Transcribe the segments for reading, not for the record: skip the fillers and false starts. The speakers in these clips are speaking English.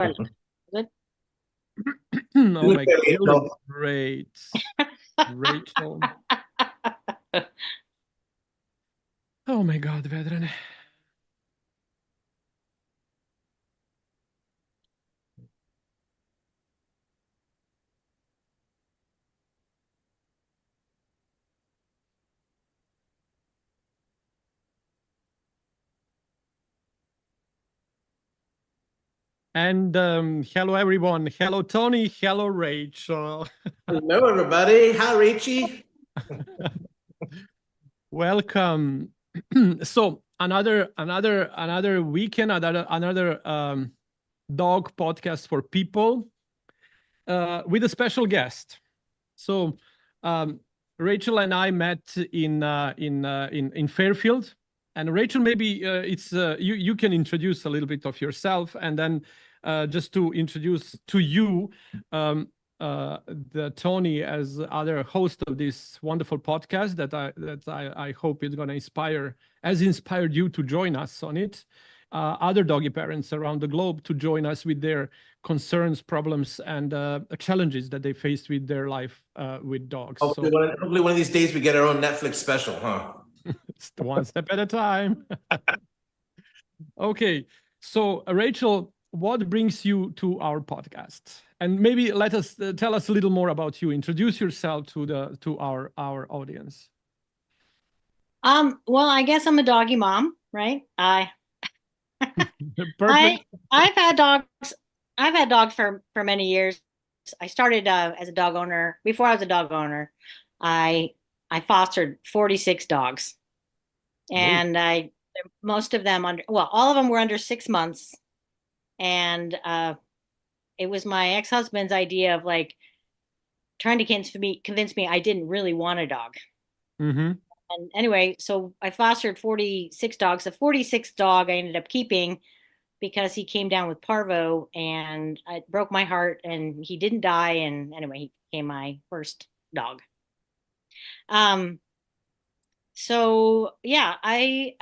Well, good. Oh my God, you look great, Rachel. Oh my God, Vedran. And hello, everyone. Hello, Tony. Hello, Rachel. Hello, everybody. Hi, Richie. Welcome. So another weekend, another dog podcast for people with a special guest. So Rachel and I met in Fairfield. And Rachel, maybe it's you can introduce a little bit of yourself, and then just to introduce to you the Tony as other host of this wonderful podcast that I hope is going to inspired you to join us on it. Other doggy parents around the globe to join us with their concerns, problems, and challenges that they face with their life with dogs. Hopefully one of these days we get our own Netflix special, huh? It's one step at a time. Okay, so Rachel, what brings you to our podcast? And maybe let us tell us a little more about you. Introduce yourself to our audience. Well, I guess I'm a doggy mom, right? Perfect. I've had dogs. I've had dogs for many years. I started as a dog owner. Before I was a dog owner, I fostered 46 dogs, and most of them all of them were under 6 months, and it was my ex-husband's idea of like trying to convince me I didn't really want a dog. Mm-hmm. And anyway, so I fostered 46 dogs. The 46th dog I ended up keeping because he came down with parvo, and it broke my heart, and he didn't die. And anyway, he became my first dog. So yeah, I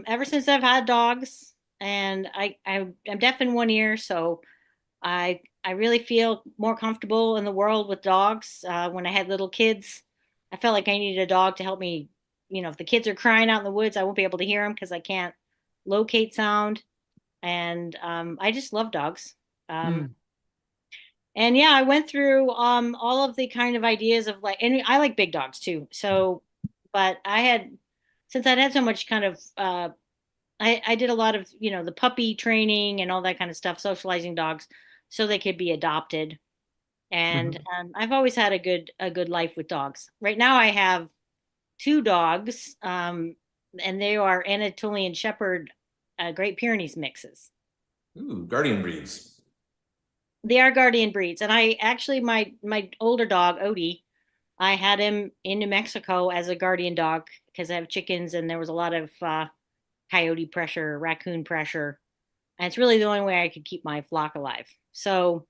ever since I've had dogs, and I'm deaf in one ear, so I really feel more comfortable in the world with dogs. When I had little kids, I felt like I needed a dog to help me. You know, if the kids are crying out in the woods, I won't be able to hear them because I can't locate sound. And I just love dogs. And yeah, I went through all of the kind of ideas of like, and I like big dogs too. So, but since I'd had so much kind of, I did a lot of, the puppy training and all that kind of stuff, socializing dogs so they could be adopted. And I've always had a good life with dogs. Right now I have 2 dogs, and they are Anatolian Shepherd, Great Pyrenees mixes. Ooh, guardian breeds. They are guardian breeds. And I actually, my older dog, Odie, I had him in New Mexico as a guardian dog because I have chickens and there was a lot of coyote pressure, raccoon pressure. And it's really the only way I could keep my flock alive. So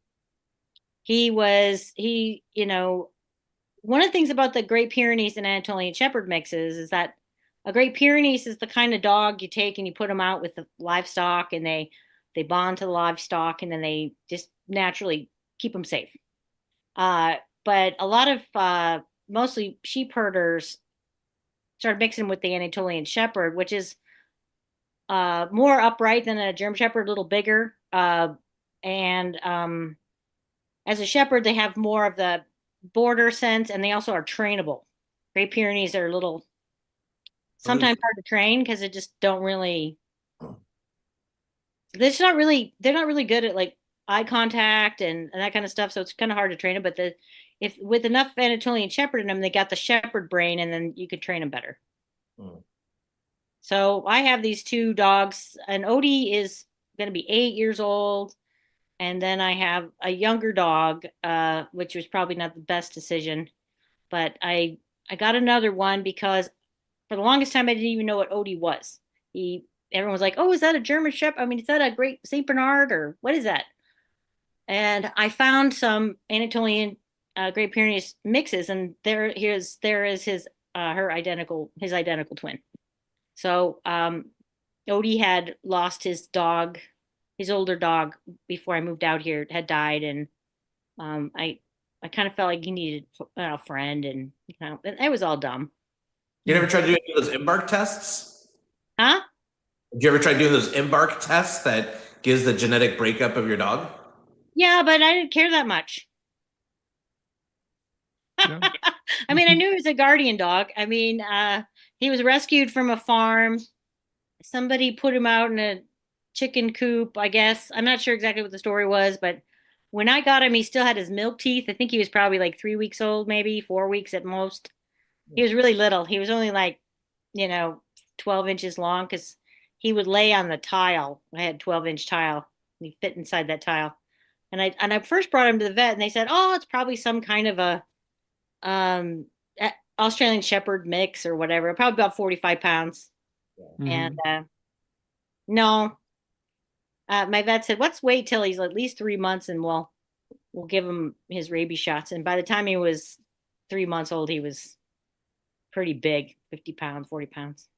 one of the things about the Great Pyrenees and Anatolian Shepherd mixes is that a Great Pyrenees is the kind of dog you take and you put them out with the livestock, and they bond to the livestock, and then they just naturally keep them safe. But a lot of mostly sheep herders started mixing with the Anatolian Shepherd, which is more upright than a German Shepherd, a little bigger. And as a Shepherd, they have more of the border sense, and they also are trainable. Great Pyrenees are a little sometimes hard to train because they just don't really. They're not really good at like eye contact and that kind of stuff. So it's kind of hard to train them. But if with enough Anatolian Shepherd in them, they got the Shepherd brain, and then you could train them better. So I have these 2 dogs, and Odie is going to be 8 years old. And then I have a younger dog, which was probably not the best decision, but I got another one because for the longest time I didn't even know what Odie was. Everyone was like, "Oh, is that a German Shepherd? I mean, is that a Great Saint Bernard, or what is that?" And I found some Anatolian Great Pyrenees mixes, and there is his identical twin. So Odie had lost his dog, his older dog before I moved out here had died, and I kind of felt like he needed a friend, and it was all dumb. You ever tried doing those embark tests? Huh? Did you ever try doing those embark tests that gives the genetic breakup of your dog? Yeah, but I didn't care that much. Yeah. I mean, I knew he was a guardian dog. I mean, he was rescued from a farm. Somebody put him out in a chicken coop, I guess. I'm not sure exactly what the story was, but when I got him, he still had his milk teeth. I think he was probably like 3 weeks old, maybe 4 weeks at most. He was really little. He was only like, 12 inches long because he would lay on the tile. I had 12-inch tile. He fit inside that tile. And I first brought him to the vet, and they said, "Oh, it's probably some kind of a um Australian Shepherd mix or whatever, probably about 45 pounds." And no, my vet said, "Let's wait till he's at least 3 months, and we'll give him his rabies shots." And by the time he was 3 months old, he was pretty big, 50 pounds, 40 pounds.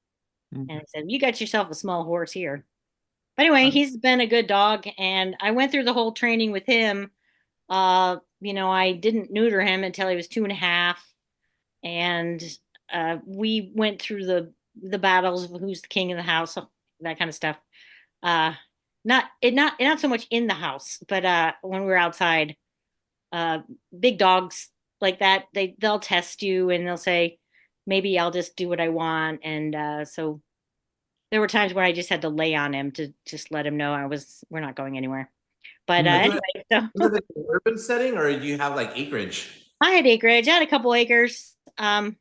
And I said, "You got yourself a small horse here." But anyway, he's been a good dog, and I went through the whole training with him. I didn't neuter him until he was 2.5, and we went through the battles of who's the king of the house, that kind of stuff. Not so much in the house, but when we're outside, big dogs like that, they'll test you and they'll say, maybe I'll just do what I want. And so there were times where I just had to lay on him to just let him know we're not going anywhere. But anyway, so You live in an urban setting, or do you have like acreage? I had acreage. I had a couple acres out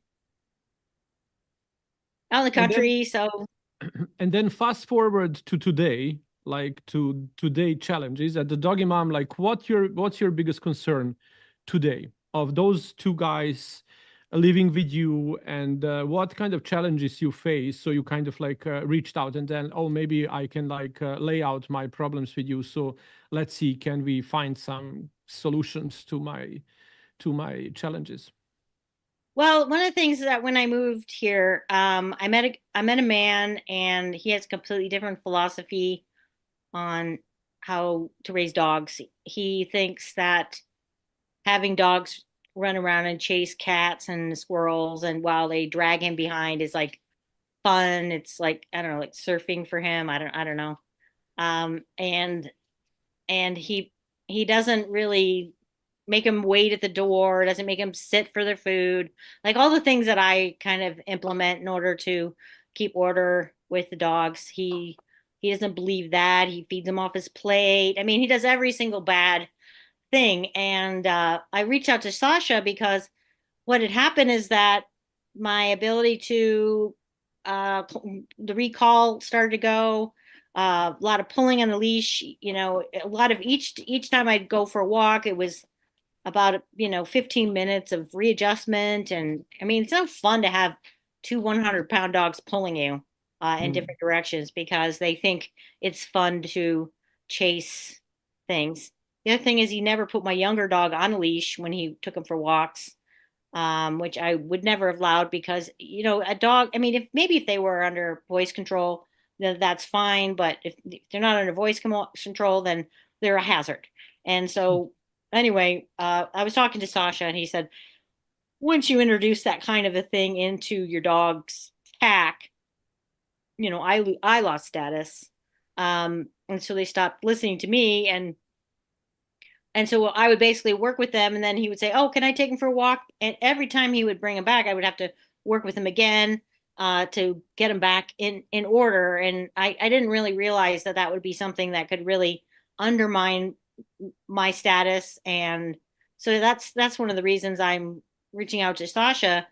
in the country. And then fast forward to today, like to today challenges at the doggy mom, like what's your biggest concern today of those two guys living with you, and what kind of challenges you face? So you kind of like reached out and then, oh, maybe I can like lay out my problems with you. So let's see, can we find some solutions to my challenges? Well, one of the things is that when I moved here, I met a man, and he has a completely different philosophy on how to raise dogs. He thinks that having dogs run around and chase cats and squirrels, and while they drag him behind, is like fun. It's like, I don't know, like surfing for him. I don't know. And he doesn't really make them wait at the door, doesn't make them sit for their food, like all the things that I kind of implement in order to keep order with the dogs. He doesn't believe that. He feeds them off his plate. I mean, he does every single bad thing. And I reached out to Sasha because what had happened is that my ability to the recall started to go. A lot of pulling on the leash, a lot of each time I'd go for a walk, it was about 15 minutes of readjustment. And I mean, it's not fun to have two 100-pound dogs pulling you in different directions because they think it's fun to chase things. The other thing is he never put my younger dog on a leash when he took him for walks, which I would never have allowed because a dog, I mean, if they were under voice control, then that's fine, but if they're not under voice control, then they're a hazard. And so anyway, I was talking to Sasha, and he said, once you introduce that kind of a thing into your dog's pack, I lost status. And so they stopped listening to me. And so I would basically work with them, and then he would say, "Oh, can I take him for a walk?" And every time he would bring him back, I would have to work with him again to get him back in order. And I didn't really realize that would be something that could really undermine my status. And so that's one of the reasons I'm reaching out to Sasha,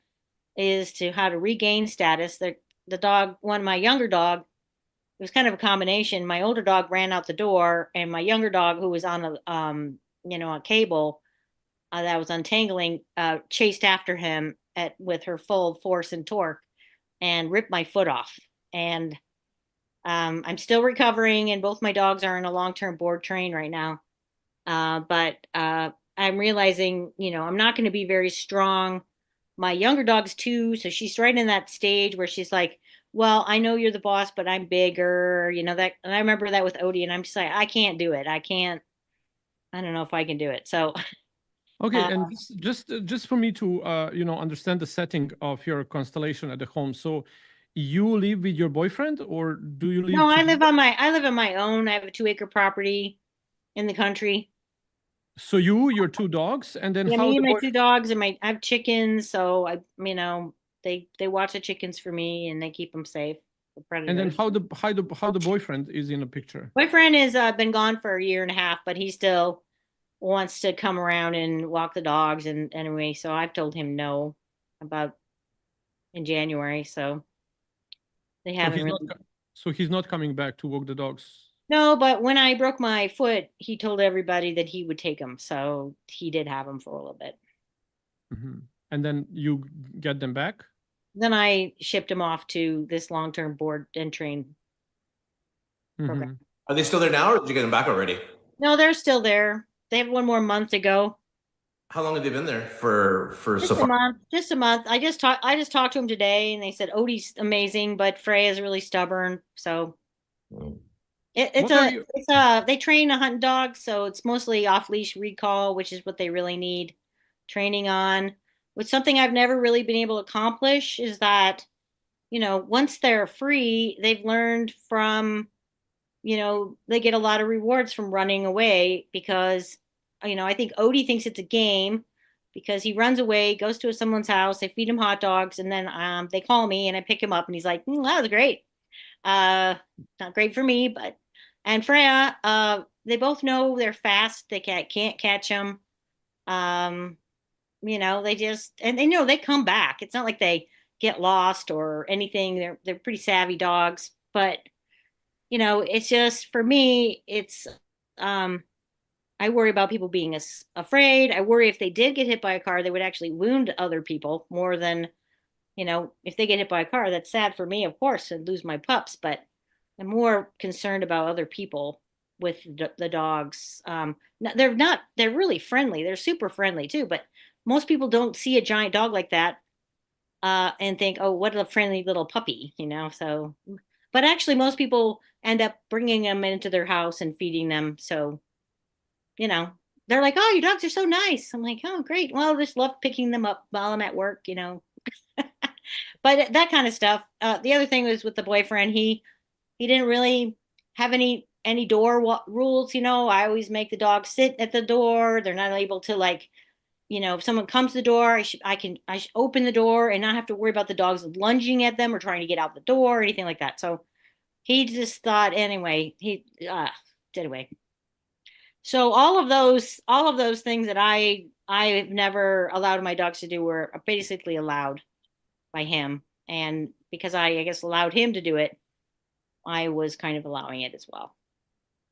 is to how to regain status. The dog, my younger dog, it was kind of a combination. My older dog ran out the door, and my younger dog, who was on a cable that was untangling, chased after him with her full force and torque and ripped my foot off. And I'm still recovering, and both my dogs are in a long-term board train right now. But I'm realizing, I'm not going to be very strong. My younger dog's 2, so she's right in that stage where she's like, well, I know you're the boss, but I'm bigger, that. And I remember that with Odie, and I'm just like, I can't do it. I don't know if I can do it. So, Okay, uh, and just for me to understand the setting of your constellation at the home. So you live with your boyfriend, or do you no, live together? I live on my own. I have a 2 acre property in the country. So your two dogs, and then Yeah, how me the and my boy, 2 dogs, and I have chickens. So they watch the chickens for me, and they keep them safe for and then predators. how the boyfriend is in the picture. Boyfriend has been gone for a year and a half, but he still wants to come around and walk the dogs. And anyway, so I've told him no about in January. So they So haven't really. he's not coming back to walk the dogs. No, but when I broke my foot, he told everybody that he would take them. So he did have them for a little bit. Mhm. And then you get them back. Then I shipped him off to this long-term board and train program. Hmm. Are they still there now, or did you get them back already? No, they're still there. They have one more month to go. How long have they been there for so Just a far? month. Just a month. I just talked to him today, and they said Odie's amazing, but Freya's really stubborn. So Mm. it's What are a you? it's a they train a hunting dog, so it's mostly off leash recall, which is what they really need training on. Which something I've never really been able to accomplish is that, once they're free, they've learned from, they get a lot of rewards from running away because, I think Odie thinks it's a game because he runs away, goes to someone's house, they feed him hot dogs, and then they call me and I pick him up and he's like, that was great. Not great for me, but and Freya, they both know they're fast. They can't catch them. Um, they just and they know they come back. It's not like they get lost or anything. They're pretty savvy dogs, but it's just for me, it's um I worry about people being afraid. I worry if they did get hit by a car, they would actually wound other people more than, if they get hit by a car, that's sad for me, of course, and lose my pups, but I'm more concerned about other people with the dogs. They're really friendly. They're super friendly too, but most people don't see a giant dog like that and think, oh, what a friendly little puppy, so, but actually, most people end up bringing them into their house and feeding them. So, you know, they're like, oh, your dogs are so nice. I'm like, oh, great. Well, I just love picking them up while I'm at work. But that kind of stuff. The other thing was with the boyfriend, he didn't really have any door rules. I always make the dog sit at the door. They're not able to like, if someone comes to the door, I should open the door and not have to worry about the dogs lunging at them or trying to get out the door or anything like that. So he just thought anyway. Anyway. So all of those things that I've never allowed my dogs to do were basically allowed by him, and because I guess allowed him to do it, I was kind of allowing it as well.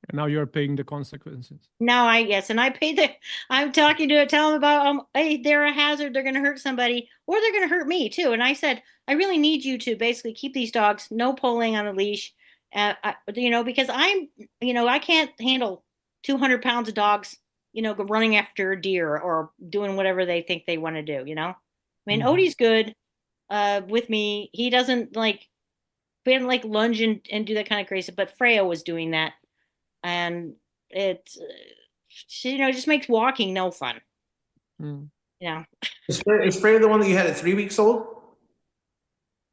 And now you're paying the consequences. Now yes, and I pay the. I'm talking to it, tell them about hey, they're a hazard. They're going to hurt somebody, or they're going to hurt me too. And I said, I really need you to basically keep these dogs, no pulling on a leash, because I can't handle 200 pounds of dogs, running after a deer or doing whatever they think they want to do. I mean, Mhm. Odie's good with me. He doesn't like, we didn't like lunge and do that kind of crazy, but Freya was doing that, and it just makes walking no fun. Mm. Yeah, Is Freya the one that you had at 3 weeks old?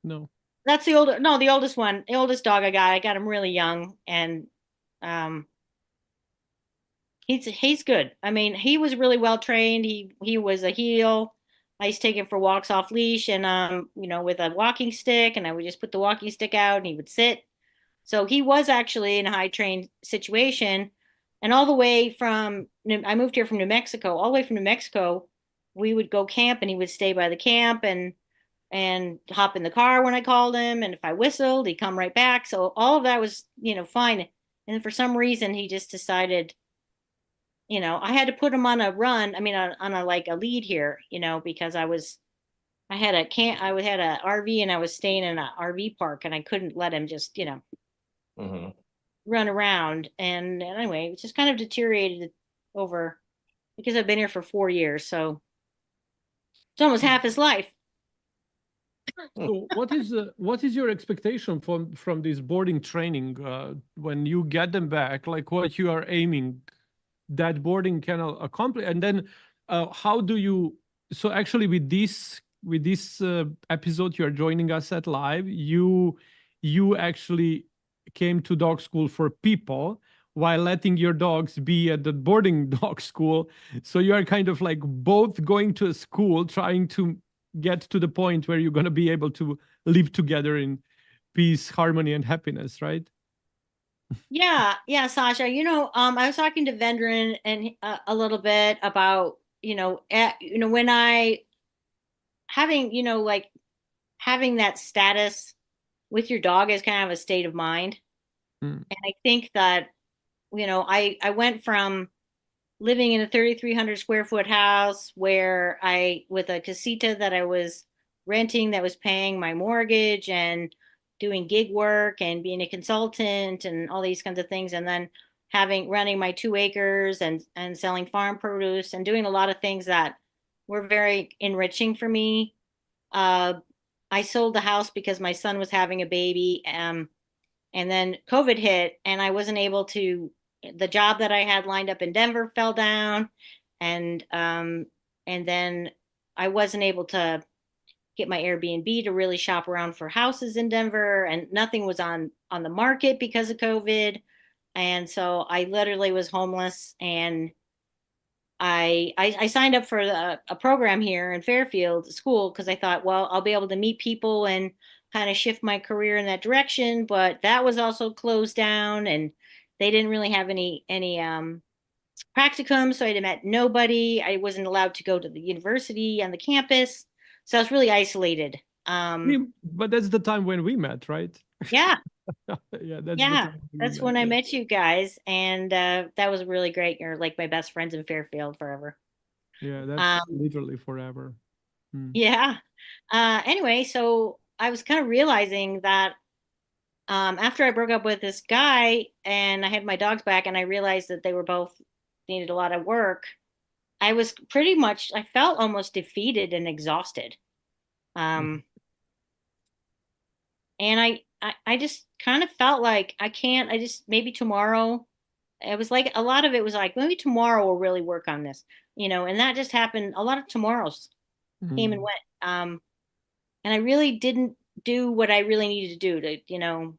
No. that's the older, no, the oldest one, the oldest dog I got him really young, and um he's good. I mean, he was really well trained. He was a heel. I used to take him for walks off leash and with a walking stick, and I would just put the walking stick out and he would sit. So he was actually in a high trained situation. And all the way from, I moved here from New Mexico, all the way from New Mexico, we would go camp and he would stay by the camp and hop in the car when I called him. And if I whistled, he'd come right back. So all of that was, fine. And for some reason, he just decided, I had to put him on a run. I mean, on a like a lead here, because I had a RV and I was staying in an RV park and I couldn't let him just, Hmm. run around. And anyway, it just kind of deteriorated over because I've been here for 4 years. So it's almost half his life. So what is your expectation from this boarding training when you get them back? Like what you are aiming that boarding can accomplish, and then how do you? So actually, with this episode, you are joining us at live. You actually came to dog school for people while letting your dogs be at the boarding dog school. So you are kind of like both going to a school, trying to get to the point where you're going to be able to live together in peace, harmony, and happiness, right? Yeah, Sasha. I was talking to Vendran and a little bit about, when I having, like having that status with your dog is kind of a state of mind. Mm. And I think that, I went from living in a 3,300 square foot house where with a casita that I was renting that was paying my mortgage and doing gig work and being a consultant and all these kinds of things. And then running my 2 acres and selling farm produce and doing a lot of things that were very enriching for me. Uh, I sold the house because my son was having a baby. And then COVID hit and I wasn't able to, the job that I had lined up in Denver fell down. And then I wasn't able to get my Airbnb to really shop around for houses in Denver, and nothing was on the market because of COVID. And so I literally was homeless, and I signed up for a program here in Fairfield school because I thought, well, I'll be able to meet people and kind of shift my career in that direction. But that was also closed down, and they didn't really have any practicum, so I met nobody. I wasn't allowed to go to the university on the campus, so I was really isolated. But that's the time when we met, right? Yeah, Yeah, that's the yeah, time we that's met. when I Yeah. met you guys, and that was really great. You're like my best friends in Fairfield forever. Yeah, that's Um, literally forever. Mm. yeah. Anyway, so I was kind of realizing that after I broke up with this guy and I had my dogs back, and I realized that they were both needed a lot of work. I felt almost defeated and exhausted. Mhm. Um, and I just kind of felt like I can't, I just, maybe tomorrow, it was like a lot of it was like, maybe tomorrow we'll really work on this, and that just happened. A lot of tomorrows came and Mhm. went. And I really didn't do what I really needed to do to,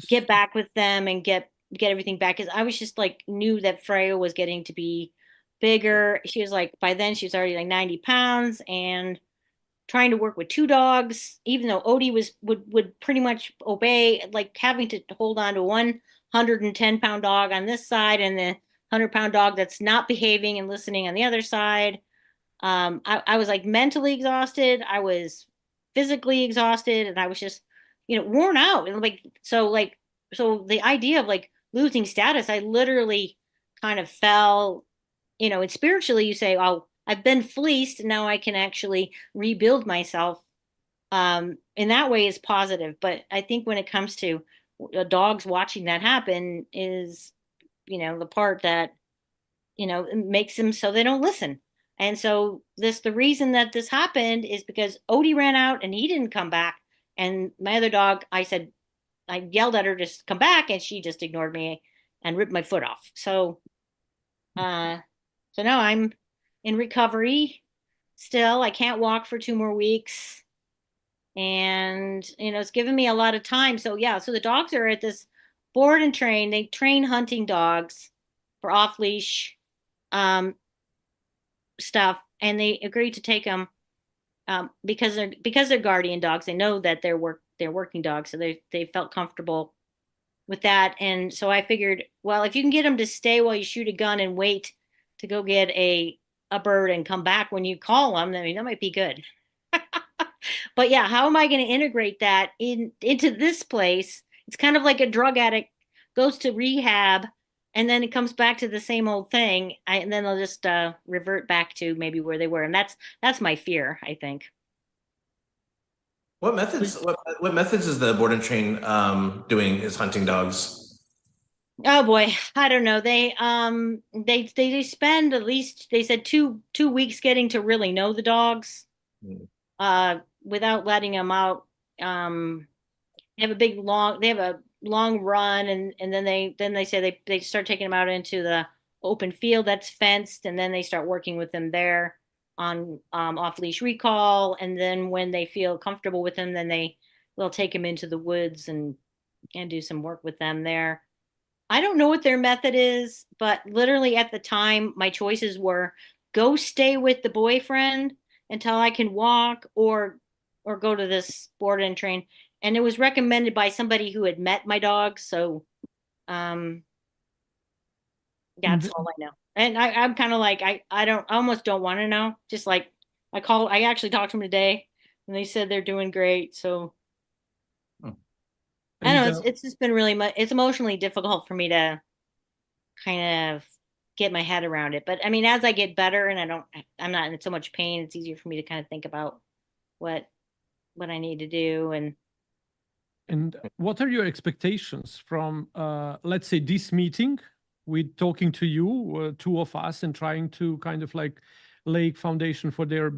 get back with them and get everything back. Because I was just like knew that Freya was getting to be bigger. She was like by then she was already like 90 pounds and trying to work with two dogs, even though Odie would pretty much obey, like having to hold on to 110-pound dog on this side and the 100-pound dog that's not behaving and listening on the other side. I was like mentally exhausted. I was physically exhausted, and I was just, worn out. And so the idea of like losing status, I literally kind of fell, and spiritually you say, oh, I've been fleeced. Now I can actually rebuild myself. In that way is positive. But I think when it comes to dogs watching that happen is, the part that it makes them so they don't listen. And so the reason that this happened is because Odie ran out and he didn't come back. And my other dog, I yelled at her to come back, and she just ignored me and ripped my foot off. Uh, so now I'm in recovery still. I can't walk for 2 more weeks. And, it's given me a lot of time. So yeah, so the dogs are at this board and train. They train hunting dogs for off leash um, stuff, and they agreed to take them because they're guardian dogs. They know that they're working dogs, so they felt comfortable with that. And so I figured, well, if you can get them to stay while you shoot a gun and wait to go get a bird and come back when you call them, I mean that might be good. But yeah, how am I going to integrate that into this place? It's kind of like a drug addict goes to rehab and then it comes back to the same old thing, and then they'll just revert back to maybe where they were, and that's my fear, I think. What methods is the board and train doing his hunting dogs? Oh boy, I don't know. They spend at least, they said, two weeks getting to really know the dogs. Hmm. without letting them out. They have a long run, and then they say they start taking them out into the open field that's fenced, and then they start working with them there on off leash recall, and then when they feel comfortable with them, then they'll take them into the woods and do some work with them there. I don't know what their method is, but literally at the time, my choices were go stay with the boyfriend until I can walk, or go to this board and train. And it was recommended by somebody who had met my dog, so that's all I know. And I'm kind of like I almost don't want to know. Just like I actually talked to them today, and they said they're doing great. So I don't know. It's just been really it's emotionally difficult for me to kind of get my head around it. But I mean, as I get better and I'm not in so much pain, it's easier for me to kind of think about what I need to do. And what are your expectations from, let's say, this meeting? We're talking to you, two of us, and trying to kind of like lay foundation for their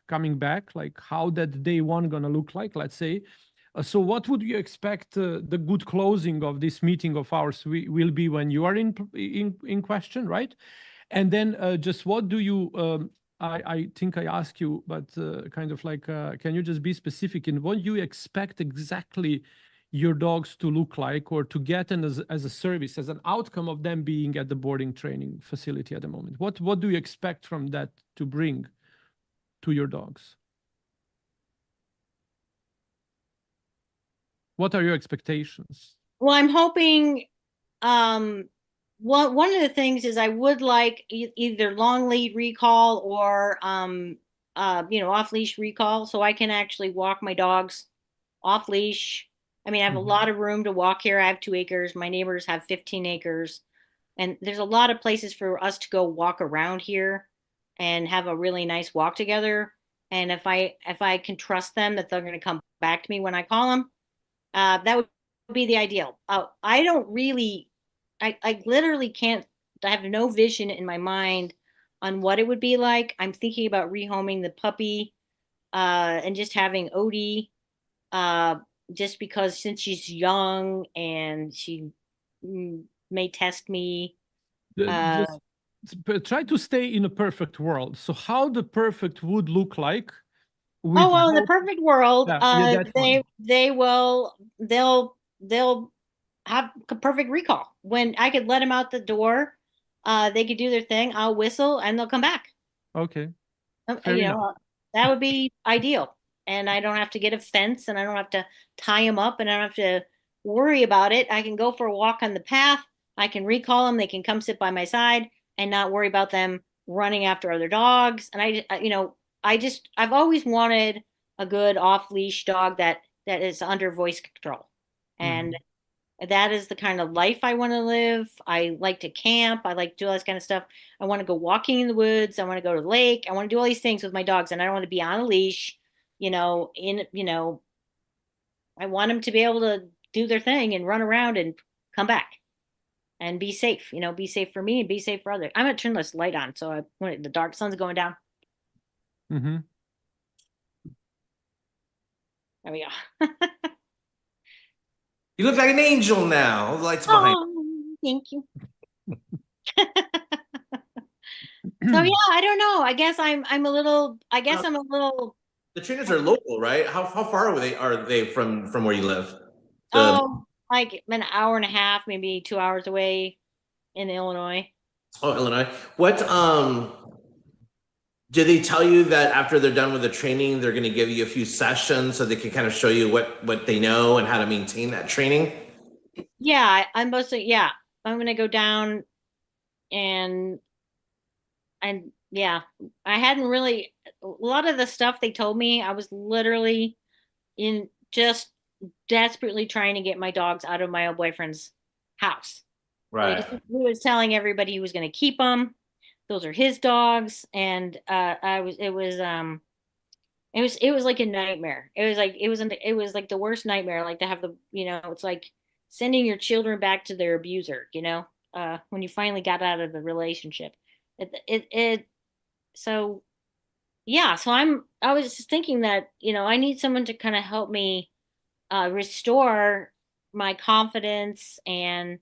coming back, like how that day one gonna look like, let's say. So what would you expect the good closing of this meeting of ours will be when you are in question, right? And then just what do you, I think I asked you, but kind of like, can you just be specific in what you expect exactly your dogs to look like, or to get in as a service, as an outcome of them being at the boarding training facility at the moment? What do you expect from that to bring to your dogs? What are your expectations? Well, I'm hoping, one of the things is I would like either long lead recall or, off leash recall, so I can actually walk my dogs off leash. I mean, I have a lot of room to walk here. I have 2 acres. My neighbors have 15 acres. And there's a lot of places for us to go walk around here and have a really nice walk together. And if I can trust them that they're going to come back to me when I call them, that would be the ideal. I don't really, I literally can't, I have no vision in my mind on what it would be like. I'm thinking about rehoming the puppy, and just having Odie, just because since she's young and she may test me. Just try to stay in a perfect world. So how the perfect would look like? Oh, well, in the perfect world, they'll have perfect recall. When I could let them out the door, they could do their thing. I'll whistle and they'll come back. Okay. That would be ideal. And I don't have to get a fence, and I don't have to tie them up, and I don't have to worry about it. I can go for a walk on the path. I can recall them. They can come sit by my side and not worry about them running after other dogs. And I've always wanted a good off leash dog that is under voice control. And that is the kind of life I want to live. I like to camp. I like to do all this kind of stuff. I want to go walking in the woods. I want to go to the lake. I want to do all these things with my dogs, and I don't want to be on a leash, I want them to be able to do their thing and run around and come back and be safe, be safe for me and be safe for others. I'm going to turn this light on. So when the dark sun's going down. There we go. You look like an angel now. The lights behind. Thank you. So yeah, I don't know. I guess I'm a little. The trainers are local, right? How far are they from where you live? Like an hour and a half, maybe 2 hours away in Illinois. Oh, Illinois. What do they tell you that after they're done with the training, they're going to give you a few sessions so they can kind of show you what they know and how to maintain that training? Yeah, I'm going to go down and yeah, I hadn't really, a lot of the stuff they told me, I was literally in just desperately trying to get my dogs out of my old boyfriend's house. Right. He was telling everybody he was going to keep them. Those are his dogs. And it was like a nightmare. It was like the worst nightmare, like to have it's like sending your children back to their abuser, when you finally got out of the relationship. So yeah, so I was just thinking that, I need someone to kind of help me restore my confidence and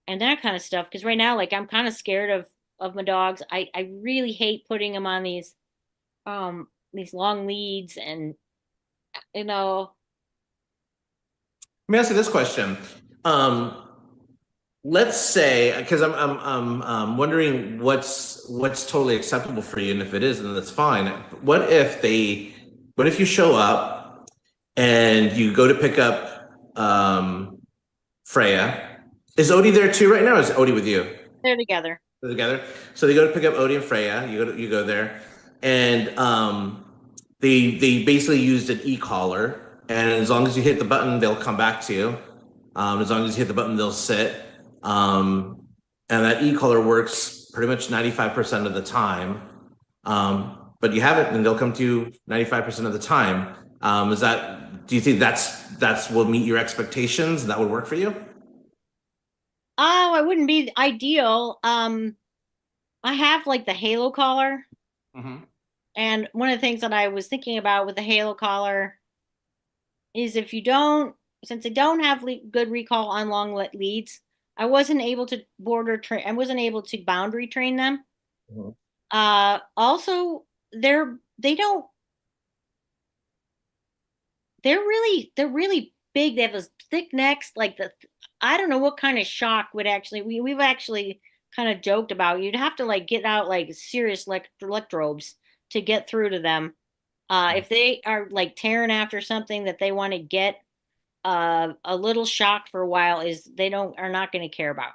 that kind of stuff. Because right now, like, I'm kind of scared of my dogs. I really hate putting them on these long leads, and you know, Let me ask you this question. Um, let's say, because I'm wondering what's totally acceptable for you, and if it is, then that's fine. What if you show up and you go to pick up Freya? Is Odie there too right now? Or is Odie with you? they're together. They're together. So they go to pick up Odie and Freya. You go there, and they basically used an e-collar, and as long as you hit the button, they'll come back to you. As long as you hit the button, they'll sit. And that e-collar works pretty much 95% of the time. But you have it, and they'll come to you 95% of the time. Do you think that's will meet your expectations and that would work for you? Oh, it wouldn't be ideal. I have like the halo collar, Mm-hmm. and one of the things that I was thinking about with the halo collar is if you don't, since they don't have good recall on long leads, I wasn't able to I wasn't able to boundary train them. Mm-hmm. Also, they don't, they're really big. They have those thick necks, like I don't know what kind of shock would actually, we've actually kind of joked about, you'd have to like get out like serious electrodes to get through to them. If they are like tearing after something that they want to get a little shock for a while, is they don't are not going to care about.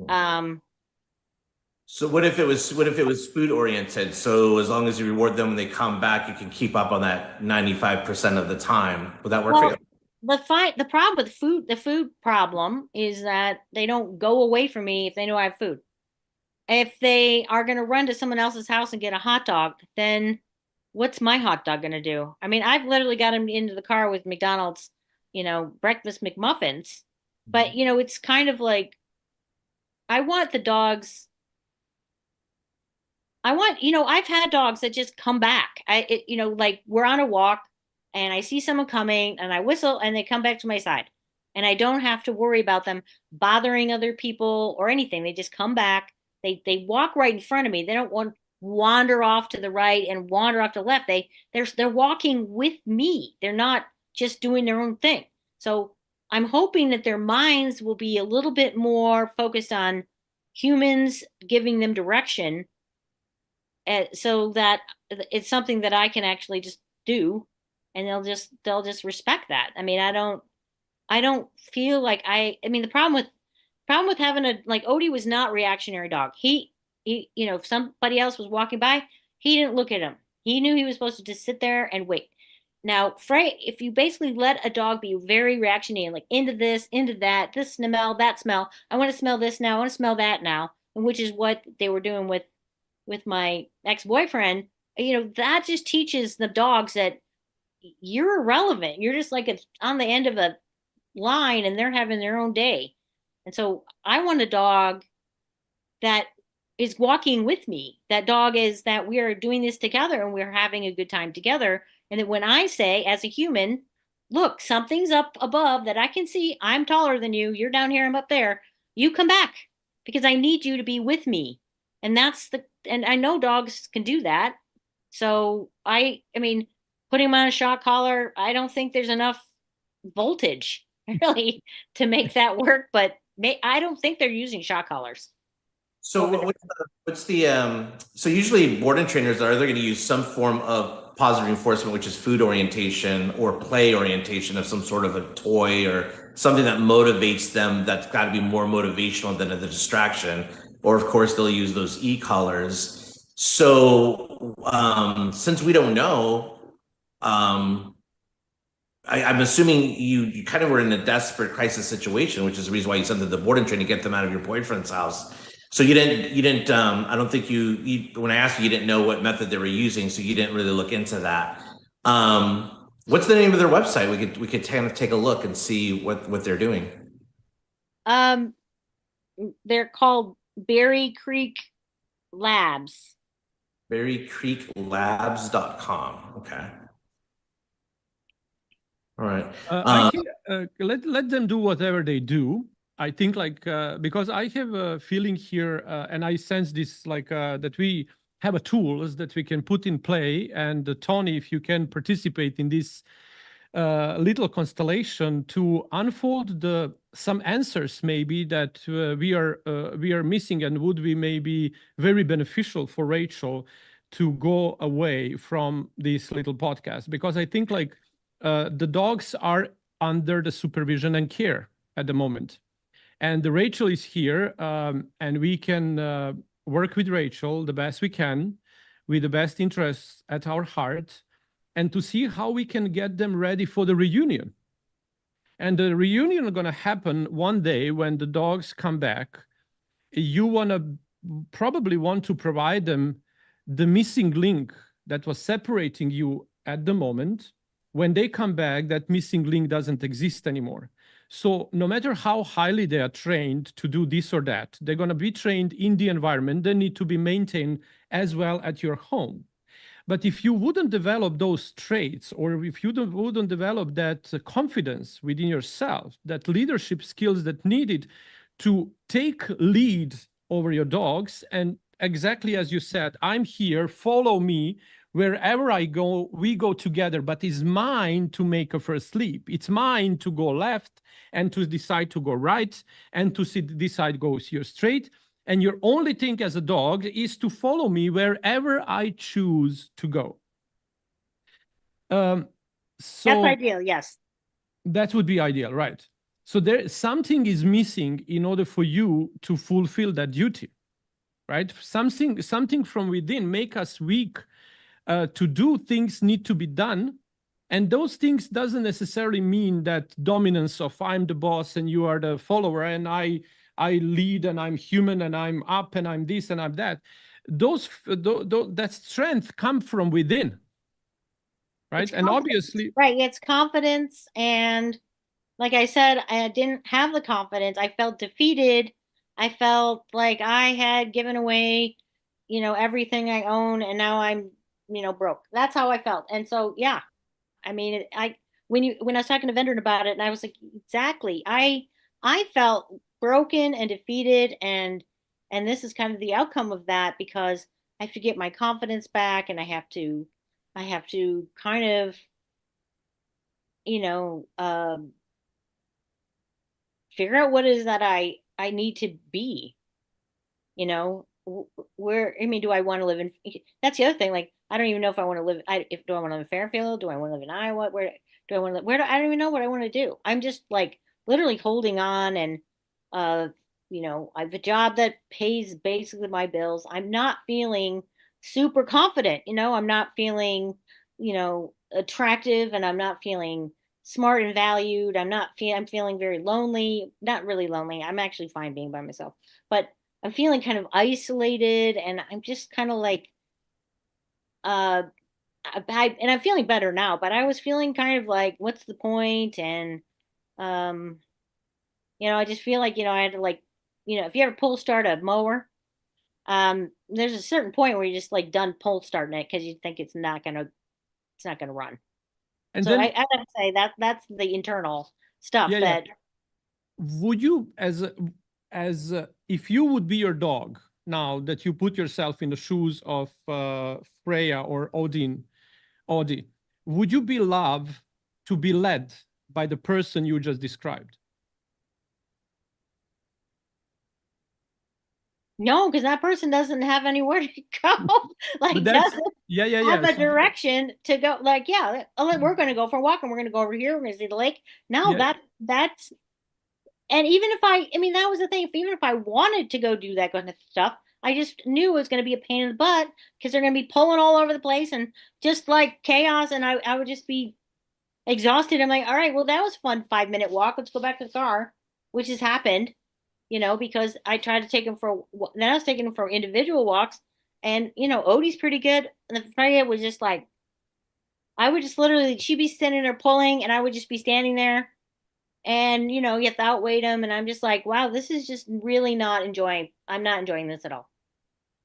Um, So what if it was food oriented? So as long as you reward them when they come back, you can keep up on that 95% of the time. Would that work for well, you? the problem with the food problem is that they don't go away from me if they know I have food. If they are going to run to someone else's house and get a hot dog, then what's my hot dog going to do? I mean, I've literally got him into the car with McDonald's, breakfast McMuffins. But, it's kind of like I want the dogs. I've had dogs that just come back. Like we're on a walk and I see someone coming and I whistle and they come back to my side. And I don't have to worry about them bothering other people or anything. They just come back. They walk right in front of me. They don't wander off to the right and wander off to the left. They're walking with me. They're not just doing their own thing. So I'm hoping that their minds will be a little bit more focused on humans giving them direction, so that it's something that I can actually just do, and they'll just respect that. I mean, I don't feel like I mean, the problem with having a, like, Odie was not reactionary dog. He if somebody else was walking by, he didn't look at him. He knew he was supposed to just sit there and wait. Now, Frey, if you basically let a dog be very reactionary, like into this, into that, this smell, that smell, I want to smell this now, I want to smell that now, and which is what they were doing with my ex-boyfriend, that just teaches the dogs that you're irrelevant. You're just like on the end of a line and they're having their own day. And so I want a dog that is walking with me. That dog is that we are doing this together and we're having a good time together. And that when I say, as a human, look, something's up above that I can see. I'm taller than you. You're down here. I'm up there. You come back because I need you to be with me. And I know dogs can do that. So I mean, putting them on a shock collar, I don't think there's enough voltage really to make that work. But I don't think they're using shock collars. So so usually board and trainers are they're going to use some form of positive reinforcement, which is food orientation or play orientation of some sort of a toy or something that motivates them. That's got to be more motivational than the distraction. Or of course they'll use those e-collars. So since we don't know, I'm assuming you kind of were in a desperate crisis situation, which is the reason why you sent them to the board and train to get them out of your boyfriend's house. So you didn't I don't think you when I asked you, you didn't know what method they were using, so you didn't really look into that. What's the name of their website? We could kind of take a look and see what they're doing. They're called Berry Creek Labs. berrycreeklabs.com. Okay. All right. I think let them do whatever they do. I think because I have a feeling here, and I sense this that we have a tools that we can put in play. And Tony, if you can participate in this little constellation to unfold some answers maybe that we are missing, and would be maybe very beneficial for Rachel to go away from this little podcast, because I think the dogs are under the supervision and care at the moment. And Rachel is here, and we can work with Rachel the best we can, with the best interests at our heart, and to see how we can get them ready for the reunion. And the reunion is going to happen one day when the dogs come back. You probably want to provide them the missing link that was separating you at the moment. When they come back, that missing link doesn't exist anymore. So no matter how highly they are trained to do this or that, they're going to be trained in the environment. They need to be maintained as well at your home. But if you wouldn't develop those traits, or if you wouldn't develop that confidence within yourself, that leadership skills that needed to take lead over your dogs, and exactly as you said, I'm here, follow me, wherever I go, we go together, but it's mine to make a first leap. It's mine to go left and to decide to go right, and to decide goes here straight. And your only thing as a dog is to follow me wherever I choose to go. So that's ideal, yes. That would be ideal, right? So something is missing in order for you to fulfill that duty, right? Something from within make us weak to do things need to be done. And those things doesn't necessarily mean that dominance of I'm the boss and you are the follower, and I lead and I'm human and I'm up and I'm this and I'm that. That strength come from within, right? And obviously, right, it's confidence. And like I said, I didn't have the confidence. I felt defeated. I felt like I had given away, everything I own, and now I'm, broke. That's how I felt. And so, yeah, I mean, when I was talking to Vendor about it, and I was like, exactly. I felt broken and defeated, and this is kind of the outcome of that, because I have to get my confidence back, and I have to kind of, figure out what it is that I need to be, where, I mean, do I want to live in, that's the other thing. Like, I don't even know if I want to live, do I want to live in Fairfield? Do I want to live in Iowa? Where do I want to live? I don't even know what I want to do. I'm just like literally holding on, and, I have a job that pays basically my bills. I'm not feeling super confident, I'm not feeling, attractive, and I'm not feeling smart and valued. I'm feeling very lonely, not really lonely. I'm actually fine being by myself, but I'm feeling kind of isolated, and I'm just kind of like, and I'm feeling better now, but I was feeling kind of like, what's the point? And, I just feel like, I had to, like, if you ever pull start a mower, there's a certain point where you're just like done pull starting it, because you think it's not gonna run. and So then I have to say that's the internal stuff that. Would you, if you would be your dog, now that you put yourself in the shoes of Freya or Odie, would you be loved to be led by the person you just described? No, because that person doesn't have anywhere to go. Like, doesn't have a direction to go. Like, yeah, we're going to go for a walk, and we're going to go over here. We're going to see the lake. No, that's, and even if I mean, that was the thing. Even if I wanted to go do that kind of stuff, I just knew it was going to be a pain in the butt, because they're going to be pulling all over the place and just like chaos. And I would just be exhausted. I'm like, all right, well, that was fun 5-minute walk. Let's go back to the car, which has happened. Because I tried to take him then I was taking him for individual walks, and, Odie's pretty good. And the Freya was just like, I would just literally, she'd be sitting there pulling, and I would just be standing there, and, you have to outweigh him. And I'm just like, wow, this is just really I'm not enjoying this at all.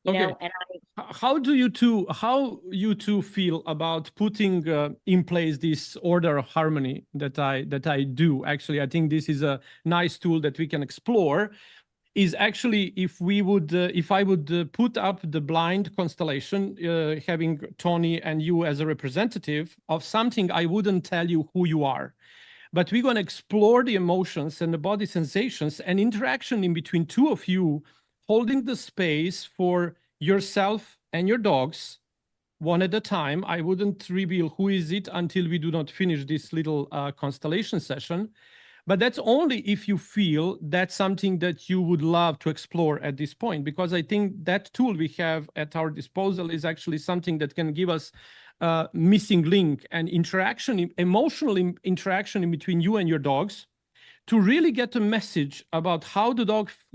you Okay. know, and How you two feel about putting in place this order of harmony that I do? Actually, I think this is a nice tool that we can explore. Is actually if I would put up the blind constellation, having Tony and you as a representative of something, I wouldn't tell you who you are. But we're going to explore the emotions and the body sensations and interaction in between two of you, holding the space for yourself and your dogs one at a time. I wouldn't reveal who is it until we do not finish this little constellation session. But that's only if you feel that's something that you would love to explore at this point, because I think that tool we have at our disposal is actually something that can give us missing link and interaction, emotional interaction in between you and your dogs, to really get a message about how the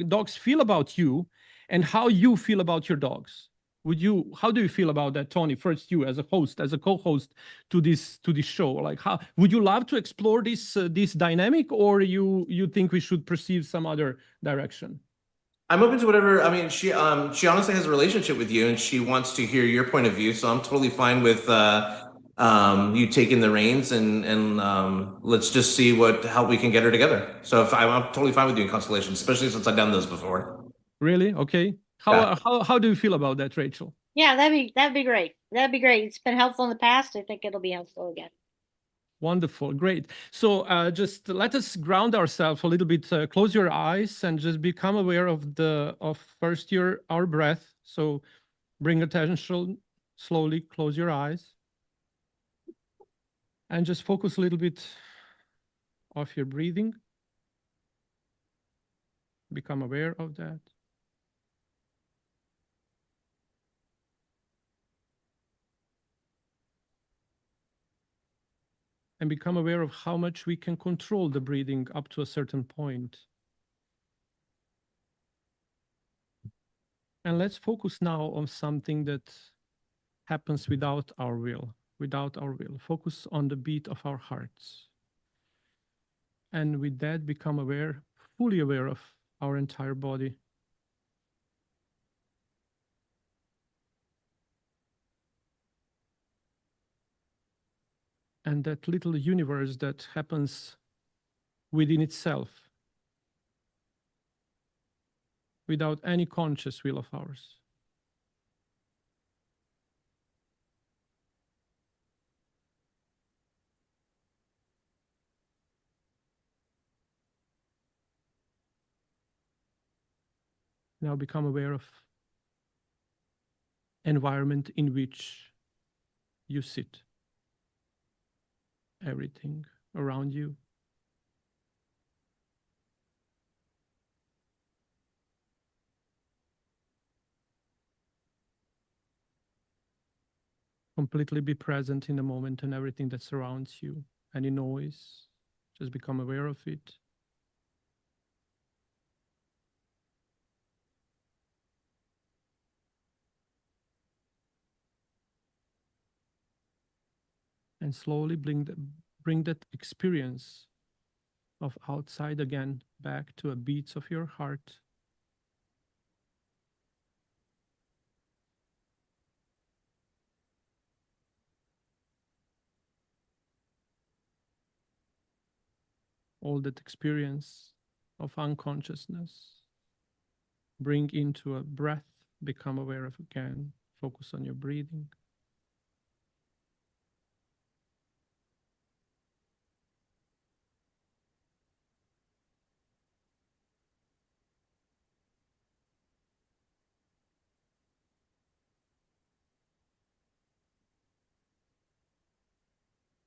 dogs feel about you and how you feel about your dogs. How do you feel about that, Tony? First, you as a host, as a co-host to this show, like, how would you love to explore this dynamic, or you think we should perceive some other direction? I'm open to whatever. I mean, she honestly has a relationship with you, and she wants to hear your point of view. So I'm totally fine with you taking the reins, and let's just see how we can get her together. So if I'm totally fine with doing constellations, especially since I've done those before. Really? Okay. Yeah. How do you feel about that, Rachel? yeah, that'd be great. That'd be great. It's been helpful in the past. I think it'll be helpful again. Wonderful, great. So just let us ground ourselves a little bit. Close your eyes and just become aware of first our breath. So bring attention, slowly close your eyes, and just focus a little bit of your breathing. Become aware of that. And become aware of how much we can control the breathing up to a certain point. And let's focus now on something that happens without our will. Focus on the beat of our hearts. And with that, become aware, fully aware of our entire body. And that little universe that happens within itself, without any conscious will of ours. Now become aware of environment in which you sit. Everything around you. Completely be present in the moment and everything that surrounds you. Any noise, just become aware of it. And slowly bring that experience of outside again back to a beats of your heart. All that experience of unconsciousness, bring into a breath, become aware of again, focus on your breathing.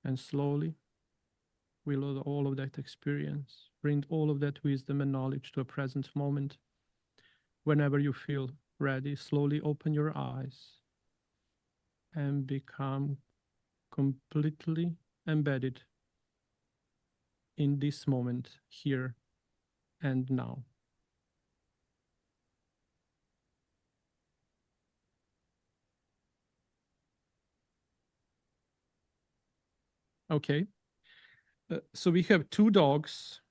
And slowly, will all of that experience, bring all of that wisdom and knowledge to a present moment. Whenever you feel ready, slowly open your eyes and become completely embedded in this moment, here and now. Okay. So we have two dogs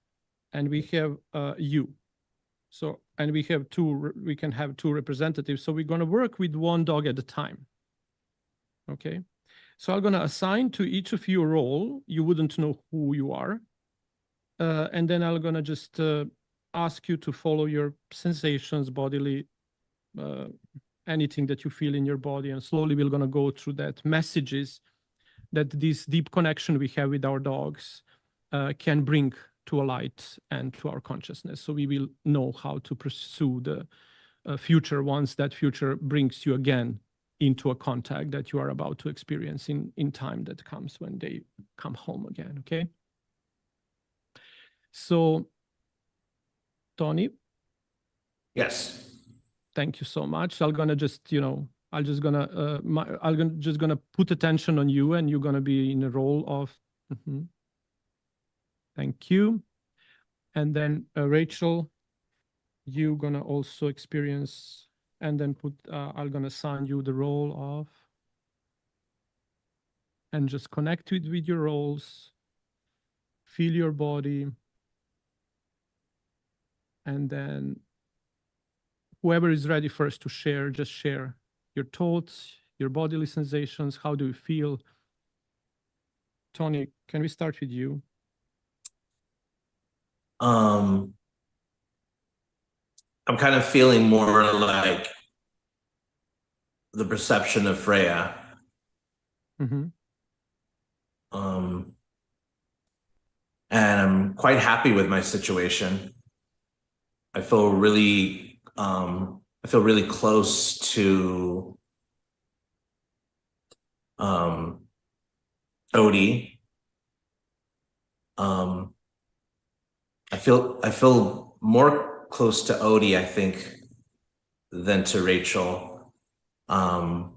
and we have you. So, and we have we can have two representatives. So we're going to work with one dog at a time. Okay. So I'm going to assign to each of you a role. You wouldn't know who you are. And then I'm going to just ask you to follow your sensations, bodily, anything that you feel in your body. And slowly we're going to go through that messages that this deep connection we have with our dogs can bring to a light and to our consciousness. So we will know how to pursue the future once that future brings you again into a contact that you are about to experience in time that comes when they come home again, okay? So, Tony? Yes. Thank you so much. I'm gonna just, I'm just gonna put attention on you, and you're gonna be in a role of, thank you. And then Rachel, you're gonna also experience, and then I'm gonna assign you the role of, and just connect with your roles, feel your body, and then whoever is ready first to share, just share your thoughts, your bodily sensations. How do you feel? Tony, can we start with you? I'm kind of feeling more like the perception of Freya. And I'm quite happy with my situation. I feel really close to Odie. I feel more close to Odie, I think, than to Rachel. So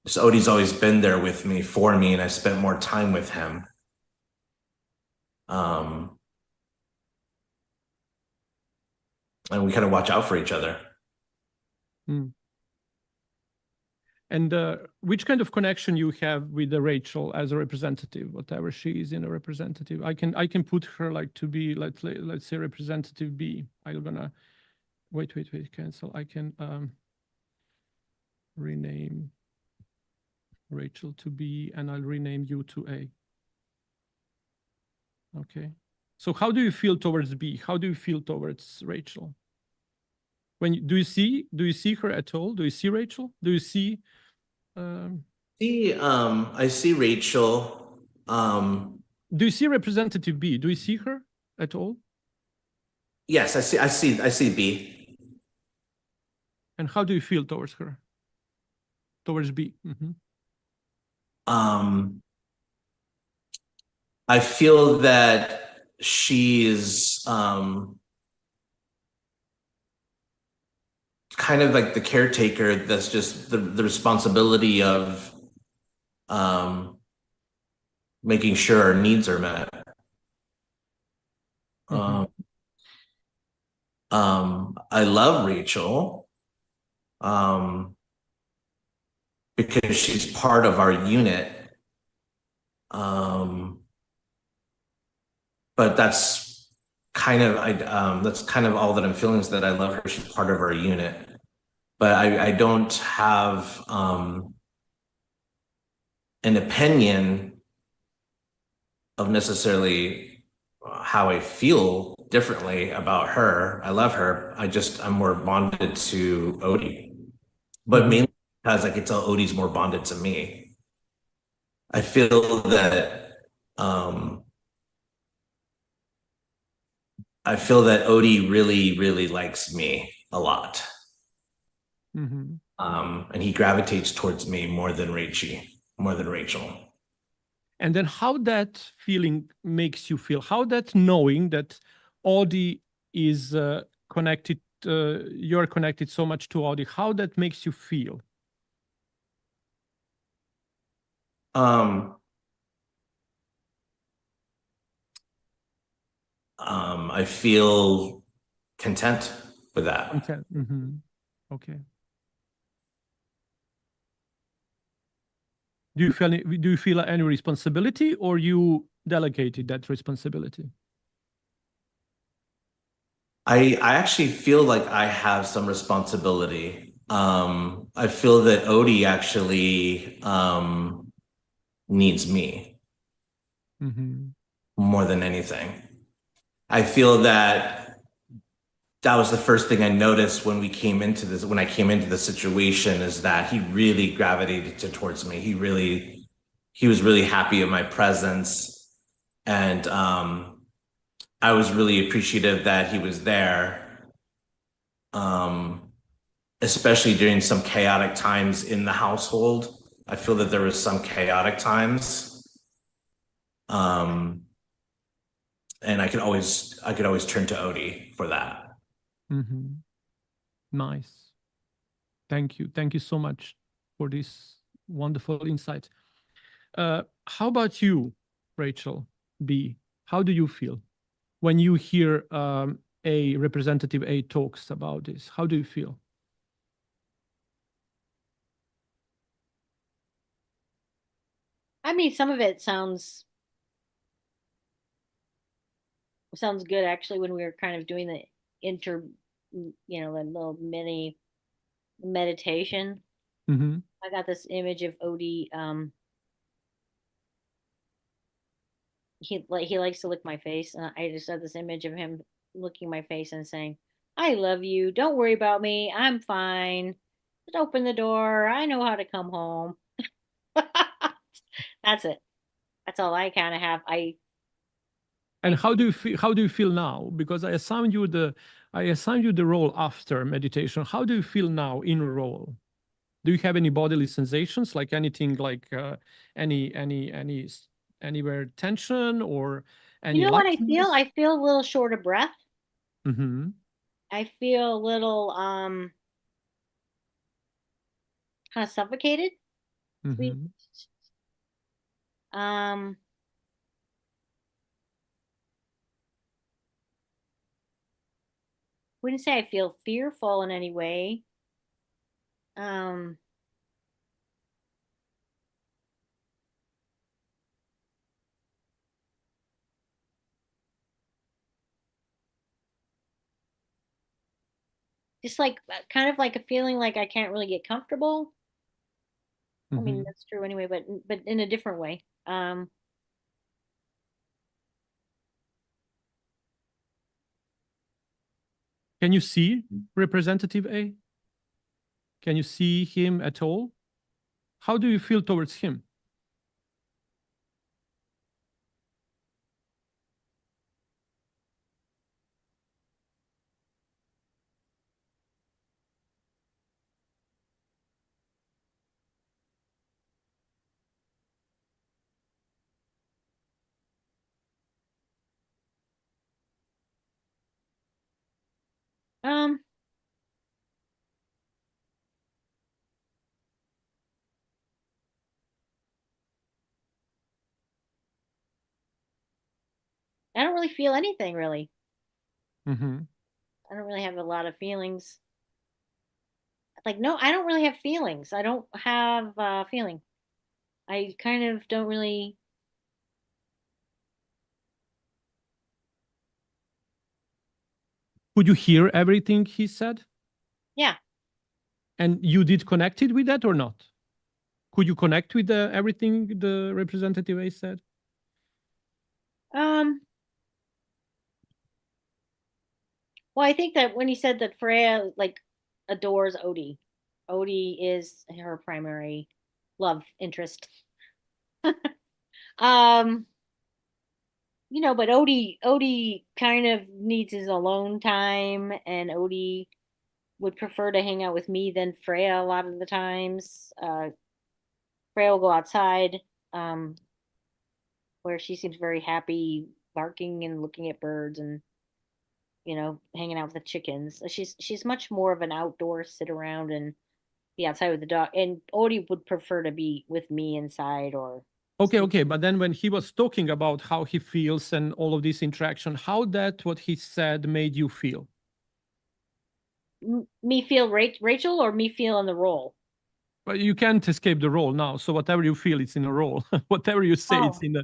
Odie's always been there with me, for me, and I spent more time with him. And we kind of watch out for each other. And which kind of connection you have with Rachel as a representative, whatever she is in a representative? I can put her like to be, let's say representative B. I'm gonna wait, cancel. I can rename Rachel to B, and I'll rename you to A. Okay. So how do you feel towards B? How do you feel towards Rachel? Do you see her at all? Do you see Rachel? Do you see? I see Rachel. Do you see representative B? Do you see her at all? Yes, I see B. And how do you feel towards her? Towards B? I feel that she's kind of like the caretaker. That's just the responsibility of making sure our needs are met. I love Rachel because she's part of our unit. But that's kind of all that I'm feeling, is that I love her. She's part of our unit, but I don't have an opinion of necessarily how I feel differently about her. I love her. I'm more bonded to Odie, but mainly because I could tell Odie's more bonded to me. I feel that Odie really, really likes me a lot. And he gravitates towards me more than Rachel. And then how that feeling makes you feel, how that knowing that Odie is connected, you're connected so much to Odie, how that makes you feel? I feel content with that. Content. Okay. Do you feel any responsibility, or you delegated that responsibility? I actually feel like I have some responsibility. I feel that Odie actually needs me more than anything. I feel that that was the first thing I noticed when we came into this, when I came into the situation, is that he really gravitated towards me. He was really happy in my presence. And I was really appreciative that he was there. Especially during some chaotic times in the household. I feel that there was some chaotic times. And I could always turn to Odie for that. Nice. Thank you. Thank you so much for this wonderful insight. How about you, Rachel B? How do you feel when you hear a representative A talks about this? How do you feel? I mean, some of it sounds good actually when we were kind of doing the the little mini meditation. I got this image of Odie. He likes to lick my face, and I just had this image of him licking my face and saying, "I love you. Don't worry about me. I'm fine. Just open the door. I know how to come home." That's it. That's all I kind of have. And how do you feel? How do you feel now? Because I assigned you the role after meditation. How do you feel now in role? Do you have any bodily sensations, like anything, like anywhere tension or any You know what I lightness? feel? I feel a little short of breath. I feel a little kind of suffocated. Um wouldn't say I feel fearful in any way. Um just like kind of like a feeling like I can't really get comfortable. I mean, that's true anyway, but in a different way. Can you see representative A? Can you see him at all? How do you feel towards him? Um I don't really feel anything really. I don't really have a lot of feelings. Like, no, I don't really have feelings. I don't have feeling. I kind of don't really. Could you hear everything he said? Yeah. And you did connect it with that or not? Could you connect with everything the representative A said? Well, I think that when he said that Freya like adores Odie, Odie is her primary love interest. um, but Odie kind of needs his alone time, and Odie would prefer to hang out with me than Freya a lot of the times. Freya will go outside, um, where she seems very happy barking and looking at birds and hanging out with the chickens. She's much more of an outdoor sit around and be outside with the dog. And Odie would prefer to be with me inside or Okay. But then when he was talking about how he feels and all of this interaction, how that what he said made you feel? me feel Rachel or me feel in the role? But you can't escape the role now. So whatever you feel, it's in a role. Whatever you say, it's in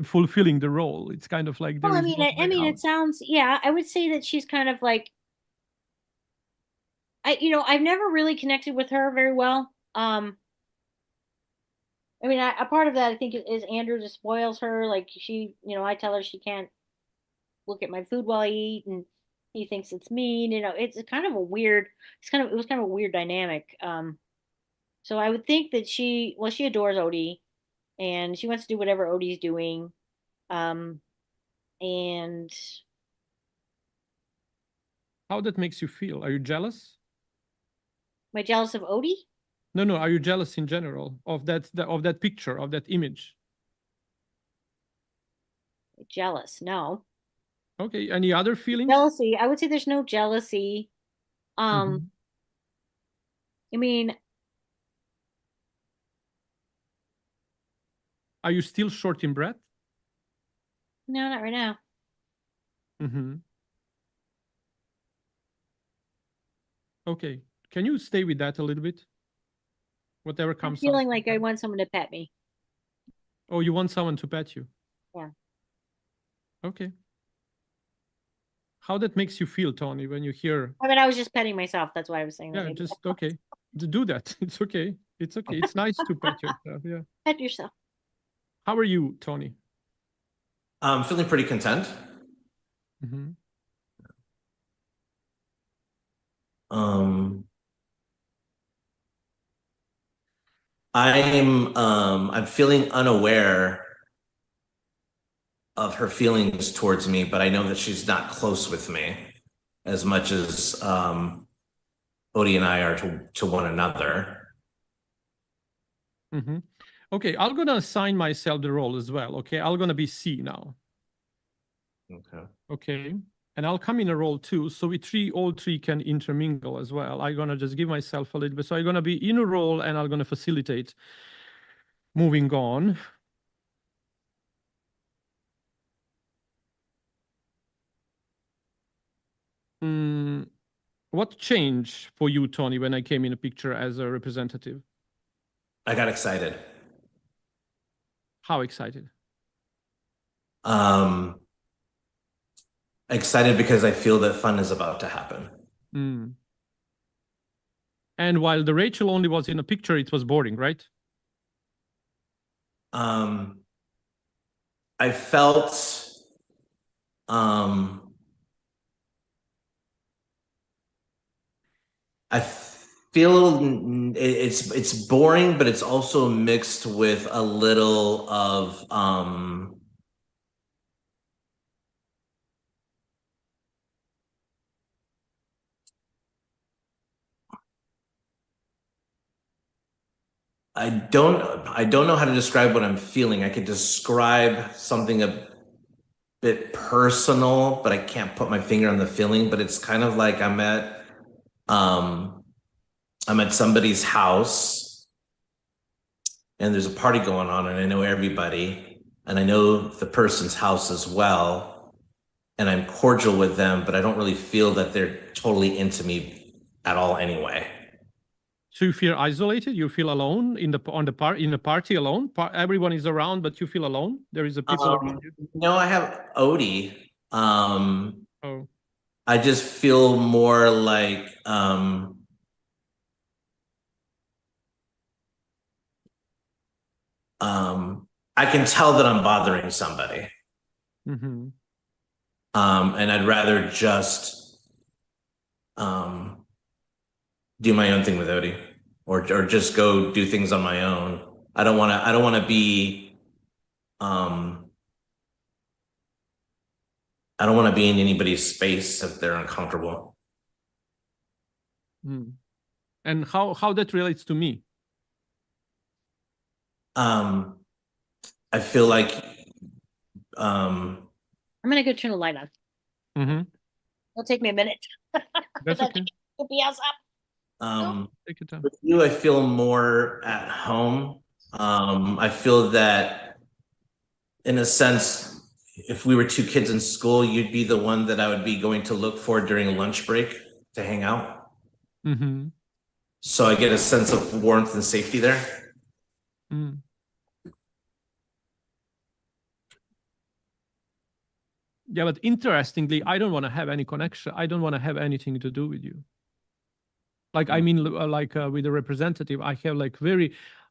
fulfilling the role. It's kind of like Well, I mean, it sounds, yeah, I would say that she's kind of like, I've never really connected with her very well. I mean, a part of that I think is Andrew just spoils her. Like I tell her she can't look at my food while I eat, and he thinks it's mean. It's kind of a weird. It was kind of a weird dynamic. So I would think that she adores Odie, and she wants to do whatever Odie's doing. And how that makes you feel? Are you jealous? Am I jealous of Odie? No. Are you jealous in general of that picture, of that image? Jealous? No. Okay. Any other feelings? Jealousy. I would say there's no jealousy. I mean, are you still short in breath? no, not right now. Okay. Can you stay with that a little bit? Whatever comes I'm feeling like I want someone to pet me. Oh, you want someone to pet you? Yeah. Okay. How that makes you feel, Tony, when you hear? I mean, I was just petting myself. That's why I was saying that. Yeah, just okay. Do that. It's okay. It's okay. It's nice to pet yourself. Yeah. Pet yourself. How are you, Tony? I'm feeling pretty content. I'm feeling unaware of her feelings towards me, but I know that she's not close with me as much as Odie and I are to one another. Okay, I'm gonna assign myself the role as well. Okay, I'm gonna be C now. Okay, and I'll come in a role too, so all three can intermingle as well. I'm gonna just give myself a little bit. So I'm gonna be in a role, and I'm gonna facilitate moving on. What changed for you, Tony, when I came in a picture as a representative? I got excited. How excited? Excited because I feel that fun is about to happen. And while the Rachel only was in a picture, it was boring, right? I felt I feel it's boring, but it's also mixed with a little of I don't know how to describe what I'm feeling. I could describe something a bit personal, but I can't put my finger on the feeling. But it's kind of like I'm at somebody's house and there's a party going on, and I know everybody, and I know the person's house as well, and I'm cordial with them, but I don't really feel that they're totally into me at all anyway. So you feel isolated? You feel alone in the party alone? Everyone is around, but you feel alone? There is a people around you? No, I have Odie. I just feel more like I can tell that I'm bothering somebody. And I'd rather just do my own thing with Odie, or just go do things on my own. I don't want to be I don't want to be in anybody's space if they're uncomfortable. And how that relates to me? I feel like I'm gonna go turn the light on. It'll take me a minute. That's okay. Take your time. With you, I feel more at home. I feel that, in a sense, if we were two kids in school, you'd be the one that I would be going to look for during lunch break to hang out. So I get a sense of warmth and safety there. Mm. Yeah, but interestingly, I don't want to have any connection. I don't want to have anything to do with you. Like, I mean, like with a representative, I have like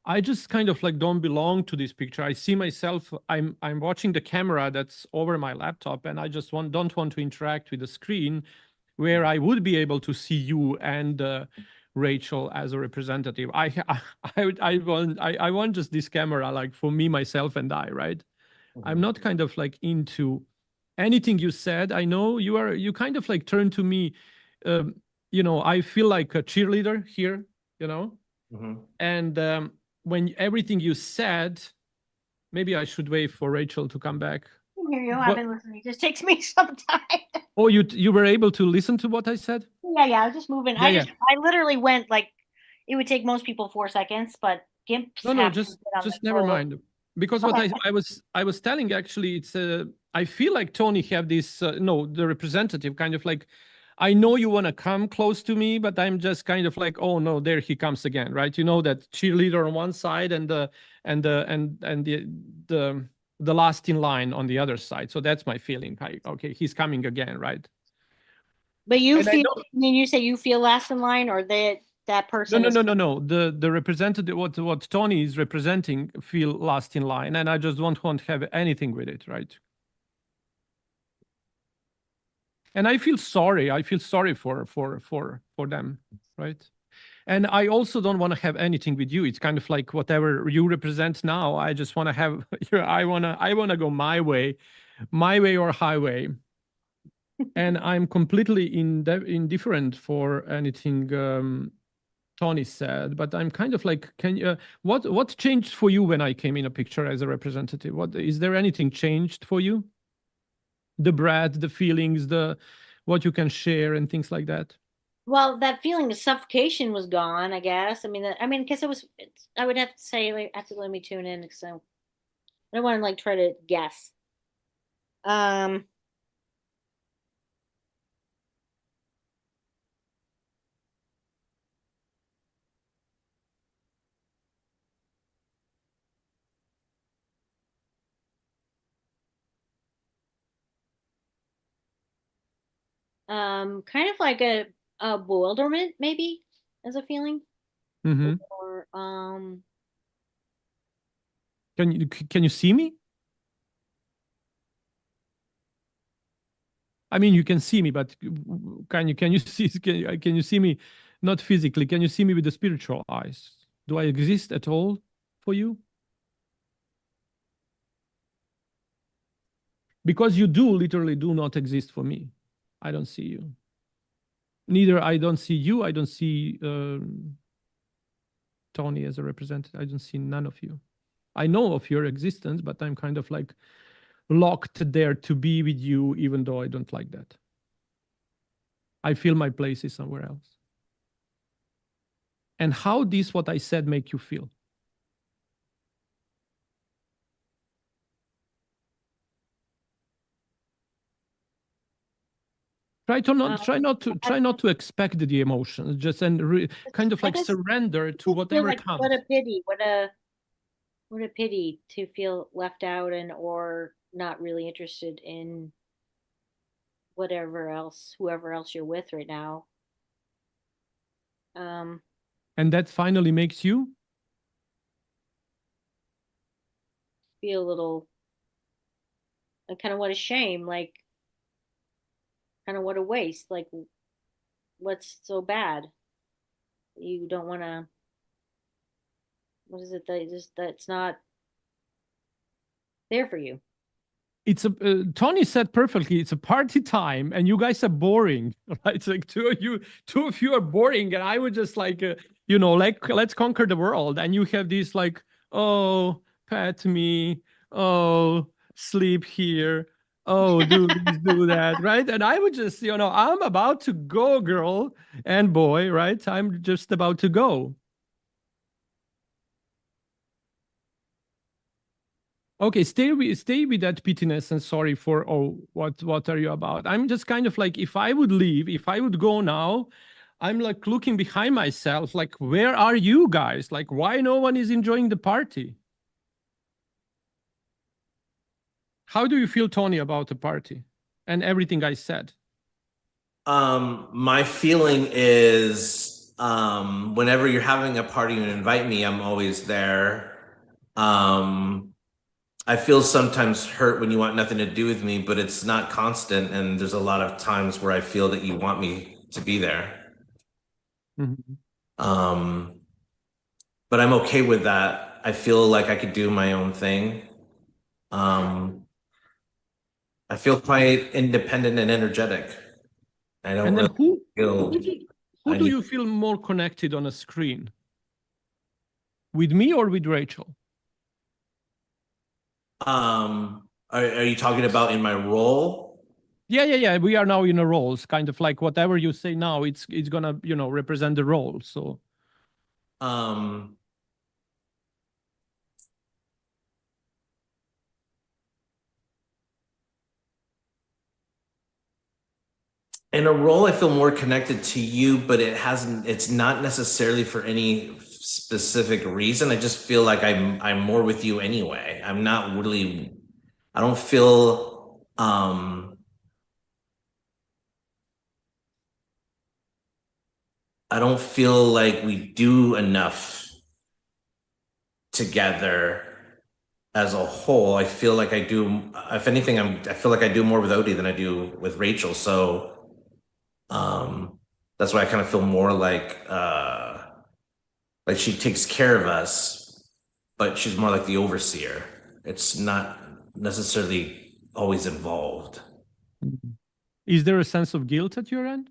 I just kind of like don't belong to this picture. I see myself, I'm watching the camera that's over my laptop, and I just don't want to interact with the screen where I would be able to see you and Rachel as a representative. I want just this camera, like for me, myself, and I, right? I'm not kind of like into anything you said. I know you kind of like turn to me, I feel like a cheerleader here, and when everything you said, maybe I should wait for Rachel to come back. I hear you. I've been listening. It just takes me some time. Oh, you were able to listen to what I said? Yeah, I was just moving. I literally went like, it would take most people 4 seconds, but Gimps No, just never mind. Because what I was telling, actually, it's I feel like Tony have this the representative kind of like, I know you want to come close to me, but I'm just kind of like, oh no, there he comes again, right? That cheerleader on one side and the last in line on the other side. So that's my feeling. Okay, he's coming again, right? But you you say you feel last in line, or that person? No. The representative, what Tony is representing, feel last in line, and I just don't want to have anything with it, right? And I feel sorry. I feel sorry for them, right? And I also don't want to have anything with you. It's kind of like whatever you represent now. I just want to have. I wanna go my way or highway. And I'm completely indifferent for anything Tony said. But I'm kind of like, can you? What changed for you when I came in a picture as a representative? What is there anything changed for you? The breath, the feelings, what you can share, and things like that. Well, that feeling of suffocation was gone, I guess. I mean, because I would have to say, like, have to let me tune in because I don't want to like try to guess. Kind of like a bewilderment, maybe, as a feeling. Mm-hmm. Or can you see me? I mean, you can see me, but can you see can you see me? Not physically. Can you see me with the spiritual eyes? Do I exist at all for you? Because you literally do not exist for me. I don't see you. Neither I don't see you. I don't see Tony as a representative. I don't see none of you. I know of your existence, but I'm kind of like locked there to be with you, even though I don't like that. I feel my place is somewhere else. And how does what I said make you feel? Try not to expect the emotions, just kind of like surrender to whatever like, comes. What a pity! What a pity to feel left out or not really interested in whoever else you're with right now. And that finally makes you feel a little, kind of what a shame, like kind of what a waste, like what's so bad you don't want to, what is it that's not there for you? It's Tony said perfectly, it's a party time and you guys are boring, right? It's like two of you are boring, and I would just like like, let's conquer the world, and you have these like, oh, pet me, oh, sleep here, oh, do this, do that, right? And I would just, I'm about to go, girl and boy, right? I'm just about to go. Okay, stay with that pittiness and sorry for, what are you about? I'm just kind of like, if I would leave, if I would go now, I'm like looking behind myself, like, where are you guys? Like, why no one is enjoying the party? How do you feel, Tony, about the party and everything I said? My feeling is whenever you're having a party and invite me, I'm always there. I feel sometimes hurt when you want nothing to do with me, but it's not constant. And there's a lot of times where I feel that you want me to be there. Mm-hmm. But I'm okay with that. I feel like I could do my own thing. I feel quite independent and energetic. I don't And then really feel. who do you feel more connected on a screen? With me or with Rachel? Are you talking about in my role? Yeah. We are now in a role. It's kind of like whatever you say now, it's gonna, represent the role. So in a role, I feel more connected to you, but it's not necessarily for any specific reason. I just feel like I'm more with you anyway. I'm not really, I don't feel like we do enough together as a whole. I feel like I do, if anything, I feel like I do more with Odie than I do with Rachel. So that's why I kind of feel more like she takes care of us, but she's more like the overseer. It's not necessarily always involved. is there a sense of guilt at your end?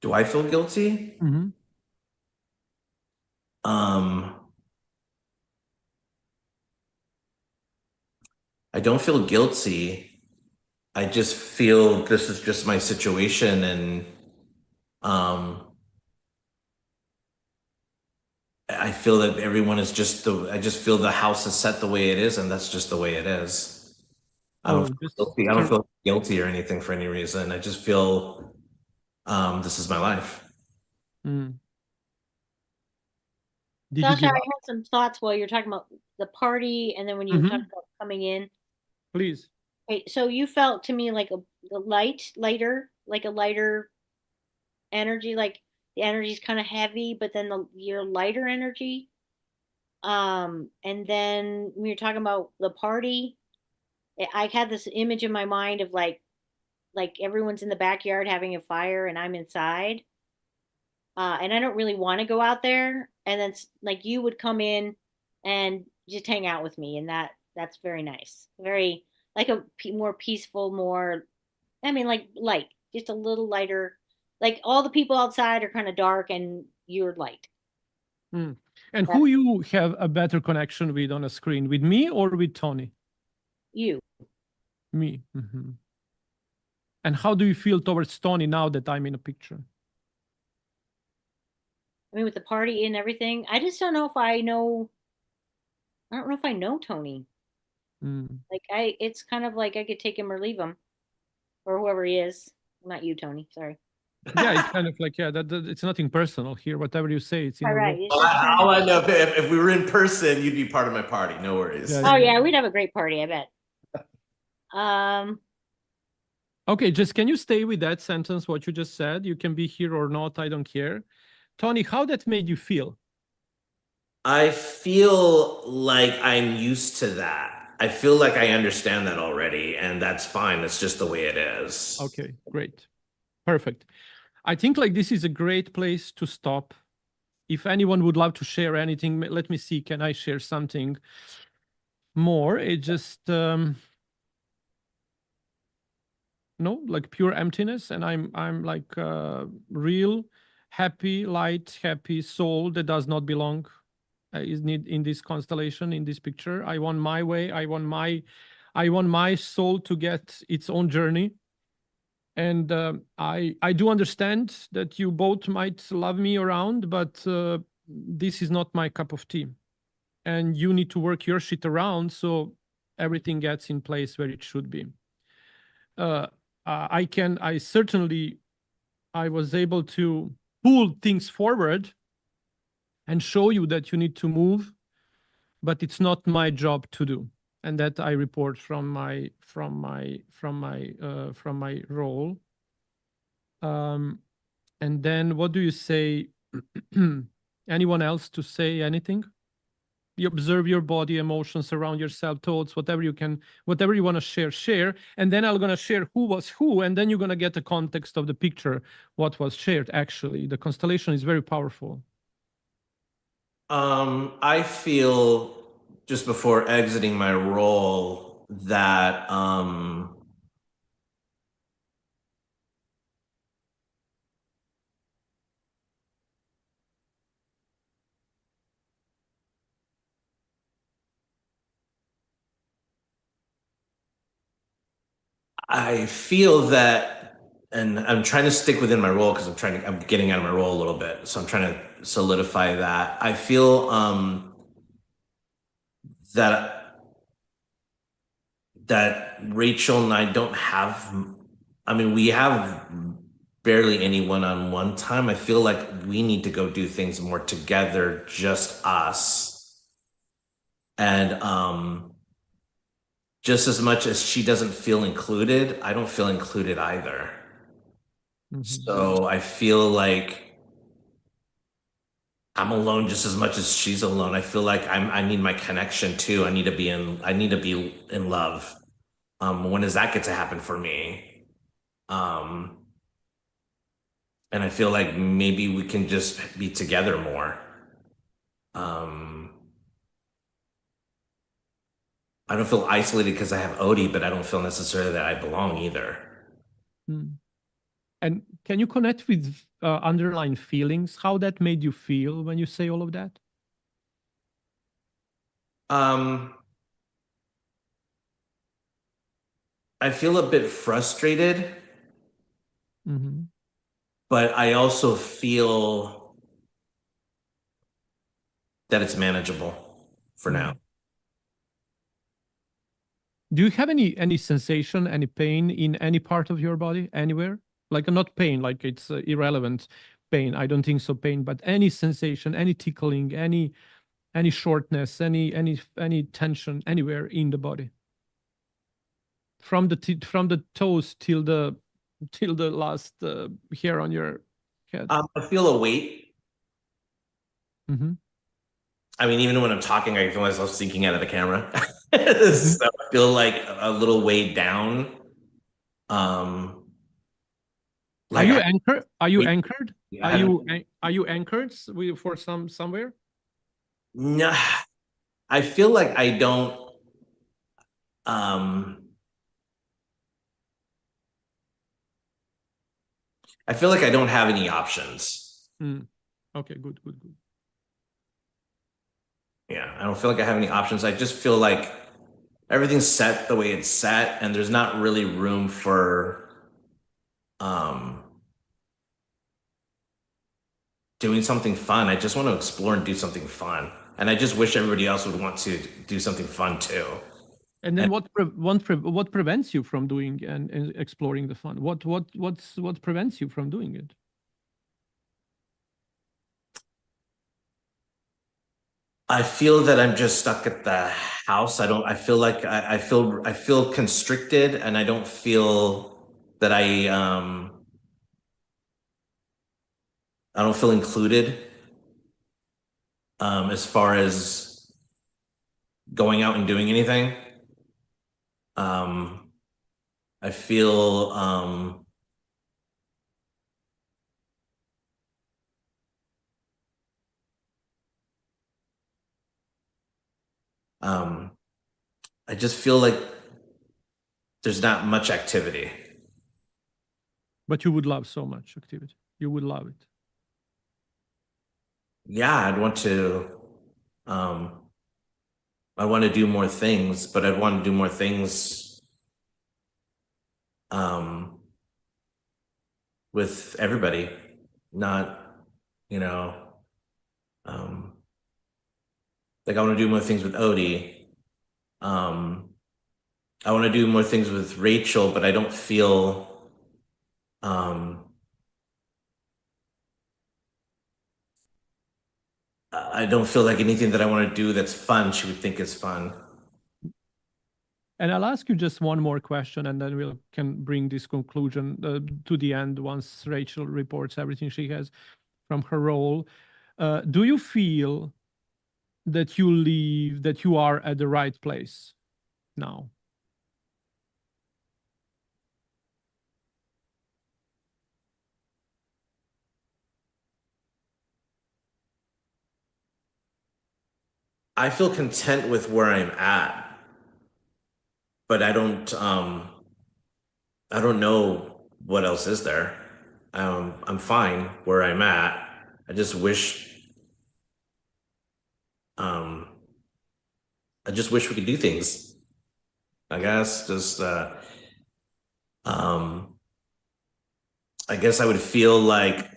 Do I feel guilty? Mm-hmm. I don't feel guilty. I just feel this is just my situation, and I feel that everyone is I just feel the house is set the way it is, and that's just the way it is. I don't feel guilty or anything for any reason. I just feel this is my life. Mm. Sasha, I had some thoughts while you're talking about the party, and then when you were talking about coming in. Please. Okay, so you felt to me like a lighter energy, like the energy's kind of heavy, but then your lighter energy. And then when you're talking about the party, I had this image in my mind of like everyone's in the backyard having a fire and I'm inside. And I don't really want to go out there. And then like you would come in and just hang out with me, and that's very nice. Very like a more peaceful, more, I mean, like light, just a little lighter. Like all the people outside are kind of dark, and you're light. Mm. And who you have a better connection with on a screen, with me or with Tony? You. Me. Mm-hmm. And how do you feel towards Tony now that I'm in a picture? I mean, with the party and everything, I just don't know if I know. I don't know if I know Tony. Like it's kind of like I could take him or leave him, or whoever he is. Not you, Tony. Sorry. Yeah, it's kind of like that it's nothing personal here. Whatever you say, it's in all right. All I know, if we were in person, you'd be part of my party. No worries. Yeah, we'd have a great party, I bet. Okay, just can you stay with that sentence? What you just said. You can be here or not. I don't care. Tony, how that made you feel? I feel like I'm used to that. I feel like I understand that already, and that's fine. It's just the way it is. Okay, great. Perfect. I think like this is a great place to stop. If anyone would love to share anything, let me see. Can I share something more? It just no, like pure emptiness, and I'm like real happy, light, happy soul that does not belong is need in this constellation, in this picture. I want my way. I want my soul to get its own journey. And I do understand that you both might love me around, but this is not my cup of tea. And you need to work your shit around so everything gets in place where it should be. I certainly I was able to pull things forward and show you that you need to move, but it's not my job to do, and that I report from my role. And then what do you say? Anyone else to say anything? You observe your body, emotions around yourself, thoughts, whatever you want to share. And then I'm going to share who was who. And then you're going to get the context of the picture, what was shared. Actually, the constellation is very powerful. I feel just before exiting my role that, I feel that, and I'm trying to stick within my role because I'm getting out of my role a little bit. So I'm trying to solidify that. I feel that Rachel and I don't have, I mean, we have barely any one-on-one time. I feel like we need to go do things more together, just us. And just as much as she doesn't feel included, I don't feel included either. Mm-hmm. So I feel like I'm alone just as much as she's alone. I feel like I need my connection too. I need to be in love. When does that get to happen for me? And I feel like maybe we can just be together more. I don't feel isolated because I have Odie, but I don't feel necessarily that I belong either. And can you connect with underlying feelings? How that made you feel when you say all of that? I feel a bit frustrated, but I also feel that it's manageable for now. Do you have any sensation, any pain in any part of your body, anywhere? Like not pain, like it's irrelevant pain. I don't think so pain, but any sensation, any tickling, any shortness, any tension anywhere in the body, from the toes till the last hair on your head. I feel a weight. I mean, even when I'm talking, I feel myself sinking out of the camera. So I feel like a little weighed down. Like, are you anchored? Are you anchored? Are you anchored for somewhere? No, I feel like I don't. I feel like I don't have any options. Okay, good. Yeah, I don't feel like I have any options. I just feel like everything's set the way it's set, and there's not really room for doing something fun. I just want to explore and do something fun, and I just wish everybody else would want to do something fun too. And then what prevents you from doing and exploring the fun? What prevents you from doing it? I feel that I'm just stuck at the house. I feel like I feel constricted, and I don't feel that I don't feel included as far as going out and doing anything. I feel I just feel like there's not much activity. But you would love so much activity. You would love it. Yeah, I'd want to I want to do more things, but I'd want to do more things with everybody, not, like I want to do more things with Odie. I want to do more things with Rachel, but I don't feel I don't feel like anything that I want to do that's fun, she would think is fun. And I'll ask you just one more question, and then we can bring this conclusion to the end once Rachel reports everything she has from her role. Do you feel that you are at the right place now? I feel content with where I'm at, but I don't know what else is there. I'm fine where I'm at. I just wish we could do things. I guess just I guess I would feel like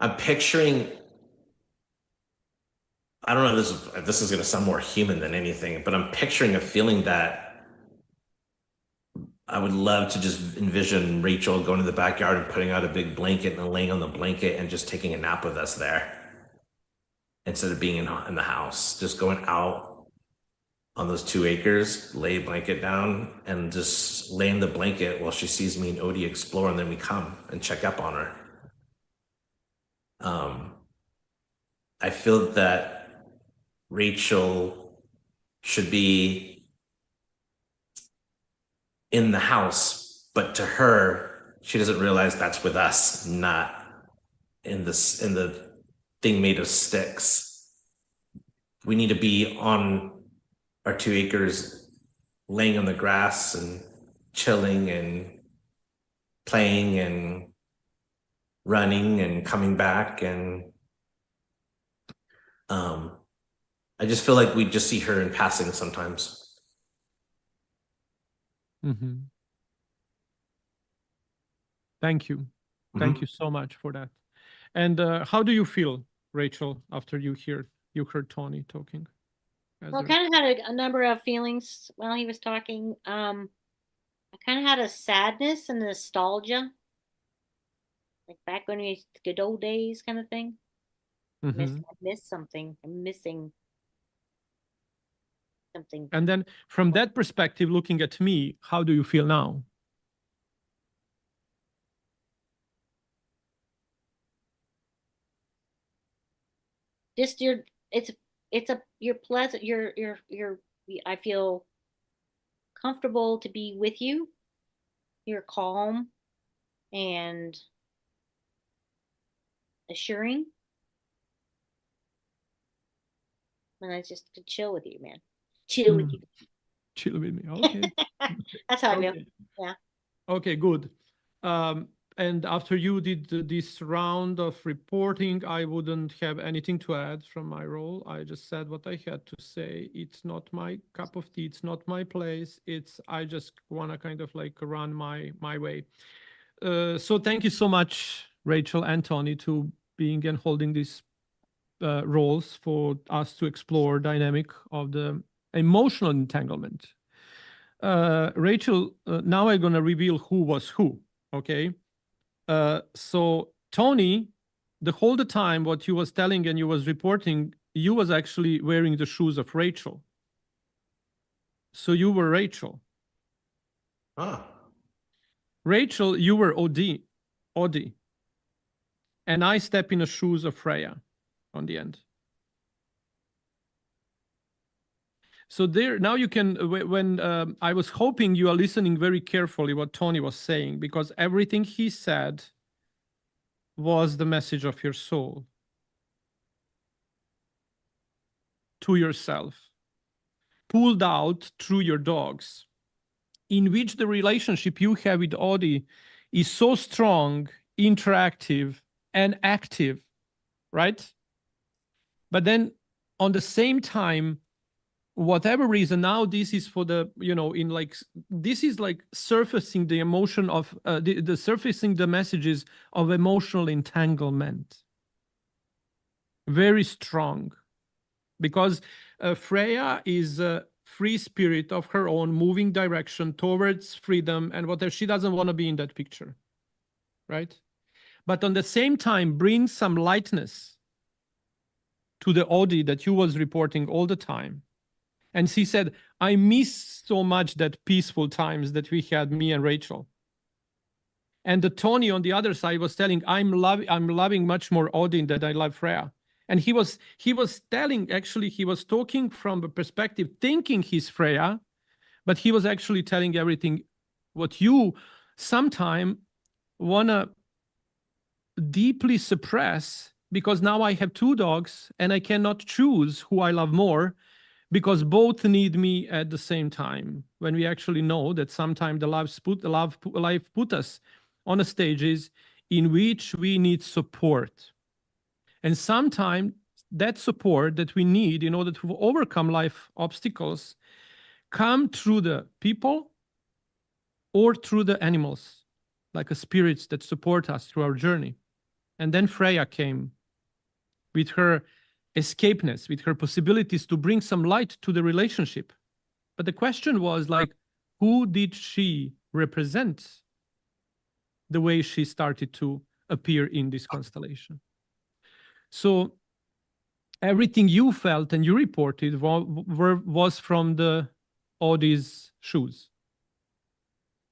I'm picturing, I don't know if this is going to sound more human than anything, but I'm picturing a feeling that I would love to just envision Rachel going to the backyard and putting out a big blanket and laying on the blanket and just taking a nap with us there instead of being in the house, just going out on those 2 acres, lay a blanket down and just lay in the blanket while she sees me and Odie explore, and then we come and check up on her. I feel that Rachel should be in the house, but to her, she doesn't realize that's with us, not in the thing made of sticks. We need to be on our 2 acres, laying on the grass and chilling and playing and running and coming back. And I just feel like we just see her in passing sometimes. Mm-hmm. Thank you. Thank you so much for that. And how do you feel, Rachel, after you heard Tony talking? Well, I kind of had a number of feelings while he was talking. I kind of had a sadness and nostalgia, like back when we good old days kind of thing. I miss something. I'm missing something. And then from that perspective, looking at me, how do you feel now? Just you're pleasant. I feel comfortable to be with you. You're calm and assuring. And I just could chill with you, man. Chill with you. Chill with me. Okay. That's how I feel. Yeah. Okay, good. And after you did this round of reporting, I wouldn't have anything to add from my role. I just said what I had to say. It's not my cup of tea. It's not my place. I just want to kind of like run my way. So thank you so much, Rachel and Tony, to being and holding these roles for us to explore dynamic of the emotional entanglement. Rachel, now I'm going to reveal who was who, okay? So Tony, the whole time what you was telling and you was reporting, you was actually wearing the shoes of Rachel. So you were Rachel. Ah. Rachel, you were Odie. And I step in the shoes of Freya on the end. So there, now you can, when I was hoping you are listening very carefully what Tony was saying, because everything he said was the message of your soul to yourself, pulled out through your dogs, in which the relationship you have with Odie is so strong, interactive, and active, right? But then on the same time, whatever reason, now this is for the, this is like surfacing the emotion of, the surfacing the messages of emotional entanglement. Very strong. Because Freya is free spirit of her own, moving direction towards freedom and whatever. She doesn't want to be in that picture, right? But on the same time, bring some lightness to the Audi that you was reporting all the time. And she said, I miss so much that peaceful times that we had, me and Rachel. And the Tony on the other side was telling, I'm loving much more Odin than I love Freya. And he was telling, actually, he was talking from a perspective, thinking he's Freya, but he was actually telling everything what you sometime wanna deeply suppress, because now I have two dogs and I cannot choose who I love more, because both need me at the same time. When we actually know that sometimes the life put us on a stages in which we need support. And sometimes that support that we need in order to overcome life obstacles come through the people or through the animals, like a spirits that support us through our journey. And then Freya came with her escapeness, with her possibilities to bring some light to the relationship. But the question was like, who did she represent the way she started to appear in this constellation? So everything you felt and you reported was from the Audie's shoes.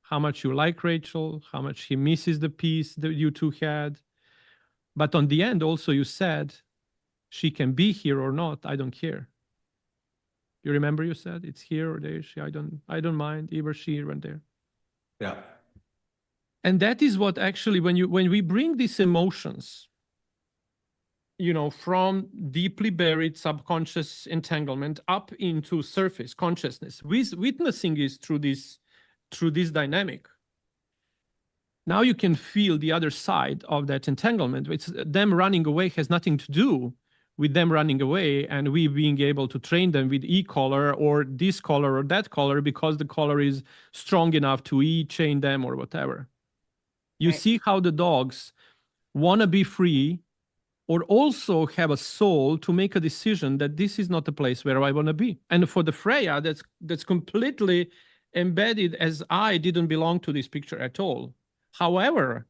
How much you like Rachel, how much he misses the peace that you two had. But on the end, also you said, she can be here or not, I don't care. You remember you said it's here or there, I don't mind, either here and there. Yeah. And that is what actually, when we bring these emotions, you know, from deeply buried subconscious entanglement up into surface consciousness, witnessing is through this dynamic. Now you can feel the other side of that entanglement. It's them running away has nothing to do with them running away and we being able to train them with e-collar or this collar or that collar because the collar is strong enough to e-chain them or whatever. You Right. see how the dogs want to be free or also have a soul to make a decision that this is not the place where I want to be. And for the Freya, that's completely embedded as I didn't belong to this picture at all. However,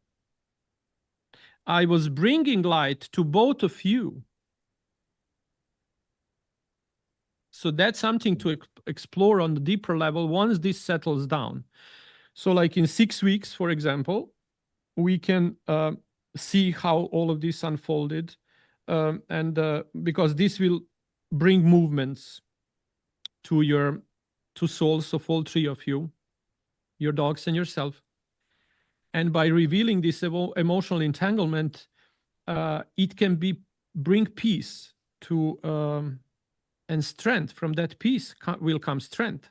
I was bringing light to both of you. So that's something to explore on the deeper level once this settles down. So like in 6 weeks, for example, we can see how all of this unfolded. And because this will bring movements to souls of all three of you, your dogs and yourself. And by revealing this emotional entanglement, it can bring peace to and strength. From that peace will come strength.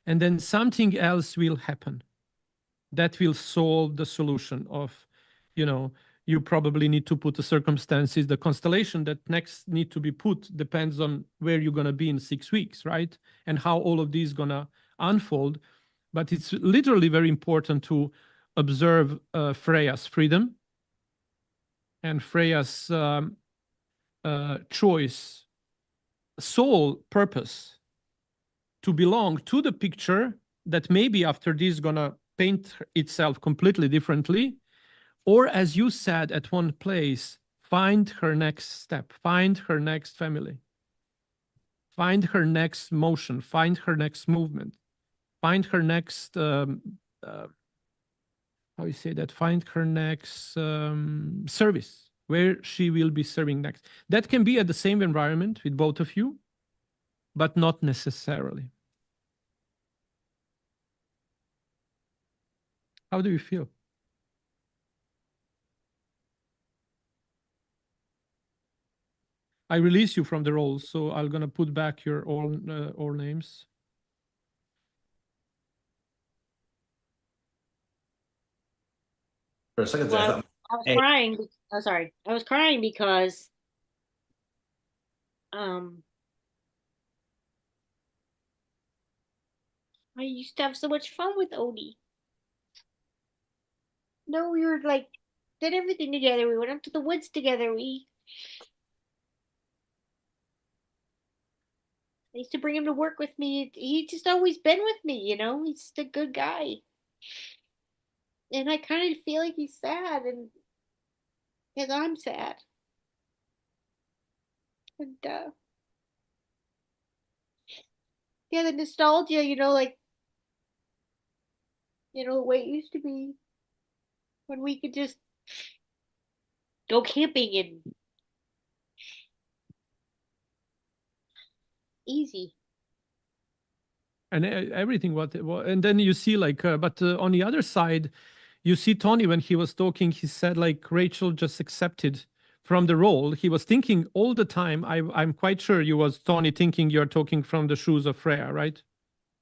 And then something else will happen that will solve the solution of, you know, you probably need to put the circumstances, the constellation that next need to be put depends on where you're going to be in 6 weeks, right? And how all of these going to unfold. But it's literally very important to observe Freya's freedom and Freya's choice, soul purpose to belong to the picture that maybe after this gonna paint itself completely differently, or as you said at one place, find her next step, find her next family, find her next motion, find her next movement, find her next how you say that, find her next service where she will be serving next. That can be at the same environment with both of you, but not necessarily. How do you feel? I release you from the roles, so I'm gonna put back your all names. For a second there, I Well, thought, I was hey, crying. Oh, sorry. I was crying because um I used to have so much fun with Odie. No, we were like did everything together. We went up to the woods together. I used to bring him to work with me. He just always been with me, you know. He's just a good guy. And I kind of feel like he's sad, and because I'm sad. And yeah, the nostalgia, you know, like, you know, the way it used to be when we could just go camping and easy. And everything and then you see like but on the other side you see Tony, when he was talking, he said like Rachel just accepted from the role. He was thinking all the time. I'm quite sure you was, Tony, thinking you're talking from the shoes of Freya, right?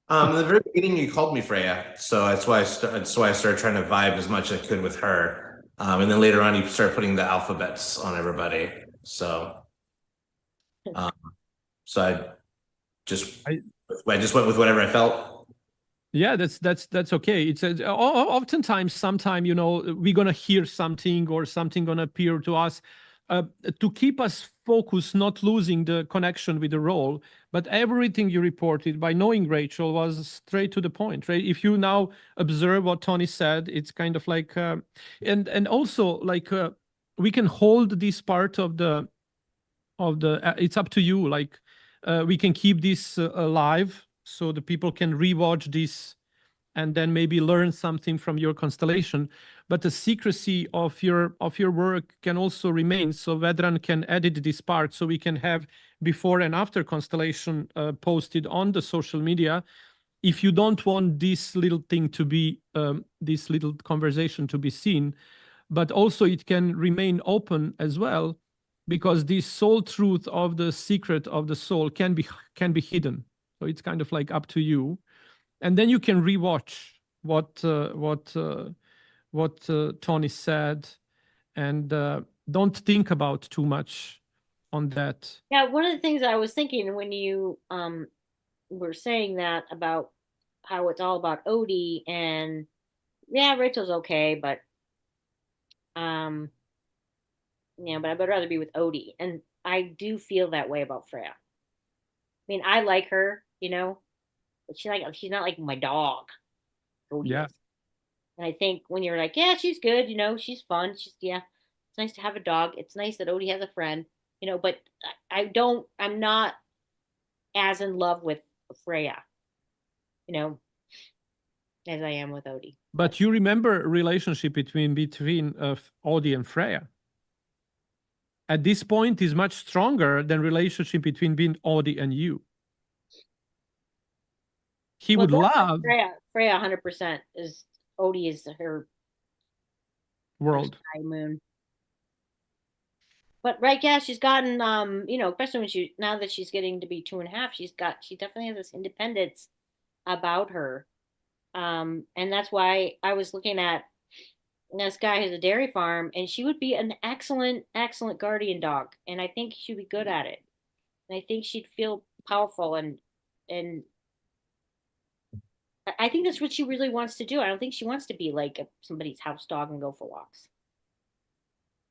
In the very beginning, you called me Freya, so that's why I started trying to vibe as much as I could with her. And then later on, you start putting the alphabets on everybody. So, so I just went with whatever I felt. Yeah, that's okay. It's oftentimes, sometime, you know, we're gonna hear something or something gonna appear to us to keep us focused, not losing the connection with the role. But everything you reported, by knowing Rachel, was straight to the point, right? If you now observe what Tony said, it's kind of like, and also like we can hold this part of the it's up to you. Like we can keep this alive so the people can rewatch this and then maybe learn something from your constellation. But the secrecy of your work can also remain, so Vedran can edit this part, so we can have before and after constellation posted on the social media. If you don't want this little thing to be this little conversation to be seen, but also it can remain open as well, because the soul truth of the secret of the soul can be hidden. So it's kind of like up to you. And then you can rewatch what Tony said, and don't think about too much on that. Yeah, one of the things I was thinking when you were saying that about how it's all about Odie, and yeah, Rachel's okay, but yeah, but I would rather be with Odie, and I do feel that way about Freya. I mean, I like her, you know, but she's not like my dog. Odie Yeah. is. And I think when you're like, yeah, she's good, you know, she's fun. Yeah, it's nice to have a dog. It's nice that Odie has a friend, you know, but I'm not as in love with Freya, you know, as I am with Odie. But you remember relationship between Odie and Freya. At this point is much stronger than relationship between Odie and you. He would love Freya 100% is Odie is her world. Moon. But right, yeah, she's gotten you know, especially when now that she's getting to be 2.5, she definitely has this independence about her. And that's why I was looking at this guy who's a dairy farm, and she would be an excellent guardian dog, and I think she'd be good at it. And I think she'd feel powerful, and I think that's what she really wants to do. I don't think she wants to be like somebody's house dog and go for walks.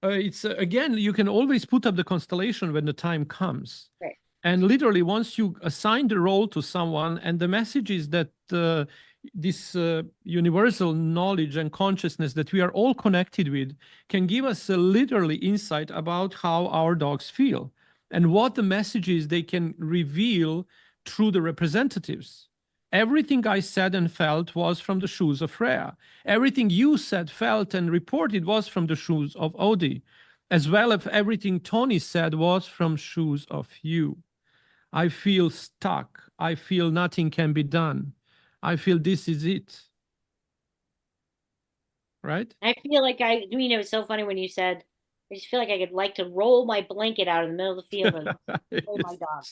It's again, you can always put up the constellation when the time comes. Right. And literally, once you assign the role to someone, and the message is that this universal knowledge and consciousness that we are all connected with can give us a literally insight about how our dogs feel and what the messages they can reveal through the representatives. Everything I said and felt was from the shoes of Freya. Everything you said, felt, and reported was from the shoes of Odie, as well as everything Tony said was from shoes of you. I feel stuck. I feel nothing can be done. I feel this is it. Right? I feel like you know, it's so funny when you said, I just feel like I could like to roll my blanket out in the middle of the field and play my dog.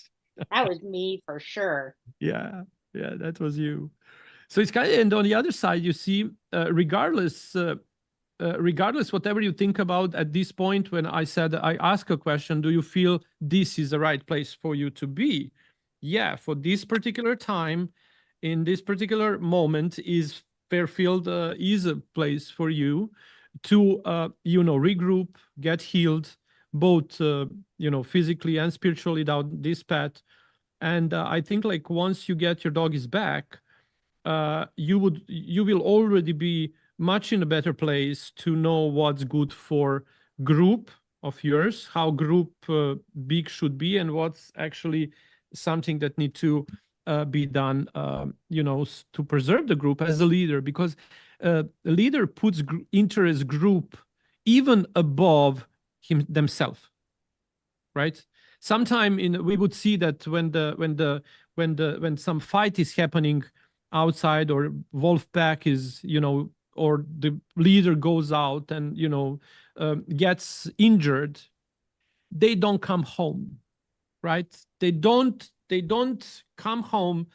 That was me for sure. Yeah, that was you. So it's kind of, and on the other side, you see, regardless whatever you think about at this point, when I said I ask a question, do you feel this is the right place for you to be? Yeah, for this particular time, in this particular moment, is Fairfield is a place for you to regroup, get healed, both physically and spiritually down this path, And I think like once you get your doggies back, you will already be much in a better place to know what's good for group of yours, how group big should be, and what's actually something that need to be done, to preserve the group as a leader, because a leader puts interest group even above themselves, right? Sometime we would see that when some fight is happening outside, or wolf pack is, or the leader goes out and gets injured, they don't come home, right? They don't come home,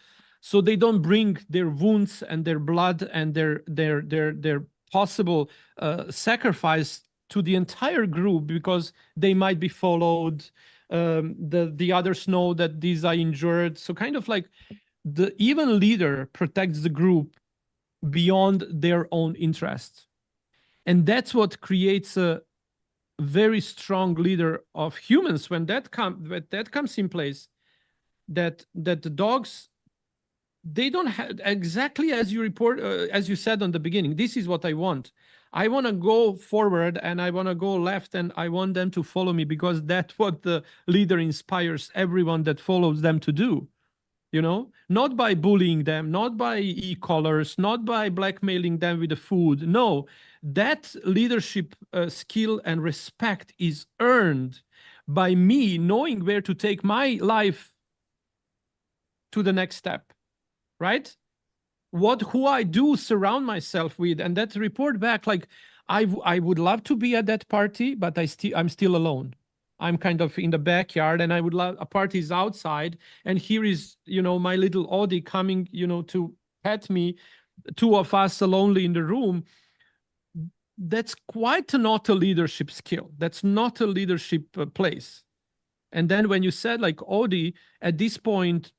so they don't bring their wounds and their blood and their possible sacrifice to the entire group, because they might be followed. The others know that these are injured, so kind of like the even leader protects the group beyond their own interests, and that's what creates a very strong leader of humans. When that comes in place, that the dogs, they don't have, exactly as you report, as you said on the beginning, this is what I want to go forward, and I want to go left, and I want them to follow me, because that's what the leader inspires everyone that follows them to do. Not by bullying them, not by e-collars, not by blackmailing them with the food. No, that leadership skill and respect is earned by me knowing where to take my life to the next step, right? Who I do surround myself with, and that report back, like I would love to be at that party, but I'm still alone. I'm kind of in the backyard, and I would love a party's outside, and here is, my little Audi coming, to pet me, two of us lonely in the room. That's quite not a leadership skill. That's not a leadership place. And then when you said like Audi, at this point,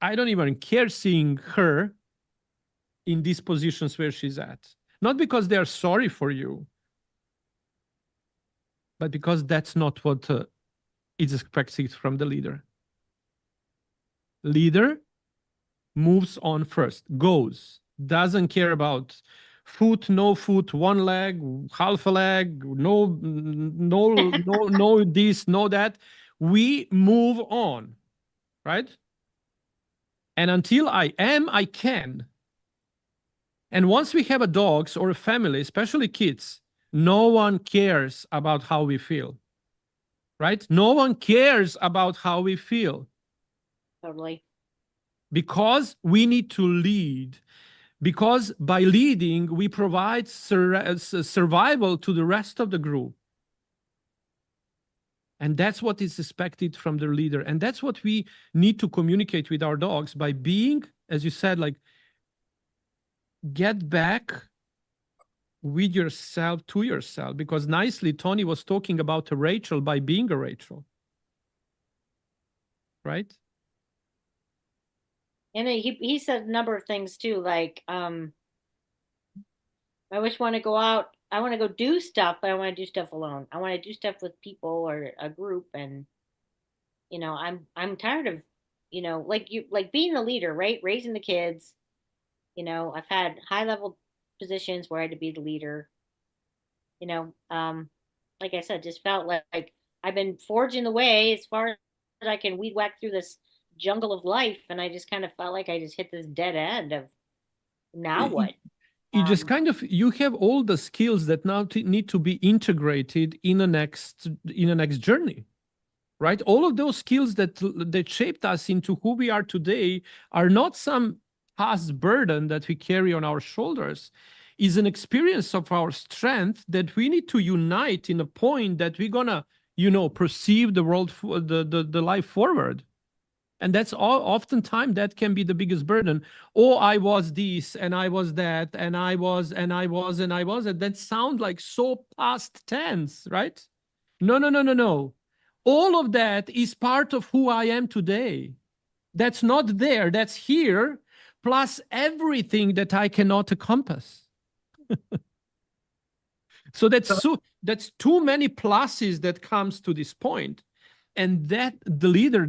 I don't even care seeing her in these positions where she's at. Not because they are sorry for you, but because that's not what is expected from the leader. Leader moves on first, goes, doesn't care about foot, no foot, one leg, half a leg, no, this, no that. We move on, right? And until I can. And once we have a dogs or a family, especially kids, no one cares about how we feel, right? No one cares about how we feel. Totally. Because we need to lead. Because by leading, we provide survival to the rest of the group. And that's what is expected from the leader. And that's what we need to communicate with our dogs by being, as you said, like, get back with yourself to yourself. Because nicely, Tony was talking about a Rachel by being a Rachel. Right? And he said a number of things too, like, I always want to go out. I want to go do stuff, but I want to do stuff alone. I want to do stuff with people or a group. And, I'm tired of, like being the leader, right? Raising the kids. I've had high level positions where I had to be the leader. Like I said, just felt like I've been forging the way as far as I can weed whack through this jungle of life, and I just kind of felt like I just hit this dead end of now what? You just kind of, you have all the skills that now need to be integrated in the next journey, right? All of those skills that shaped us into who we are today are not some past burden that we carry on our shoulders. Is an experience of our strength that we need to unite in a point that we're gonna, perceive the world, the life forward. And that's oftentimes that can be the biggest burden. Oh, I was this, and I was that, and I was, and I was, and I was. And that sounds like so past tense, right? No. All of that is part of who I am today. That's not there. That's here, plus everything that I cannot encompass. So that's too many pluses that comes to this point. And the leader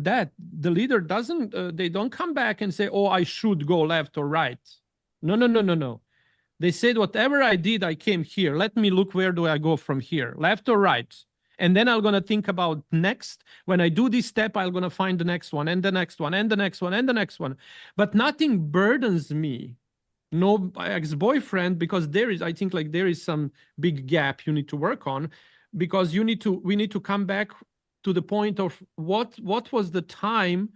doesn't, they don't come back and say, oh, I should go left or right. No. They said, whatever I did, I came here. Let me look, where do I go from here, left or right? And then I'm going to think about next. When I do this step, I'm going to find the next one and the next one and the next one and the next one. But nothing burdens me. No ex-boyfriend, because I think like there is some big gap you need to work on, because we need to come back to the point of what was the time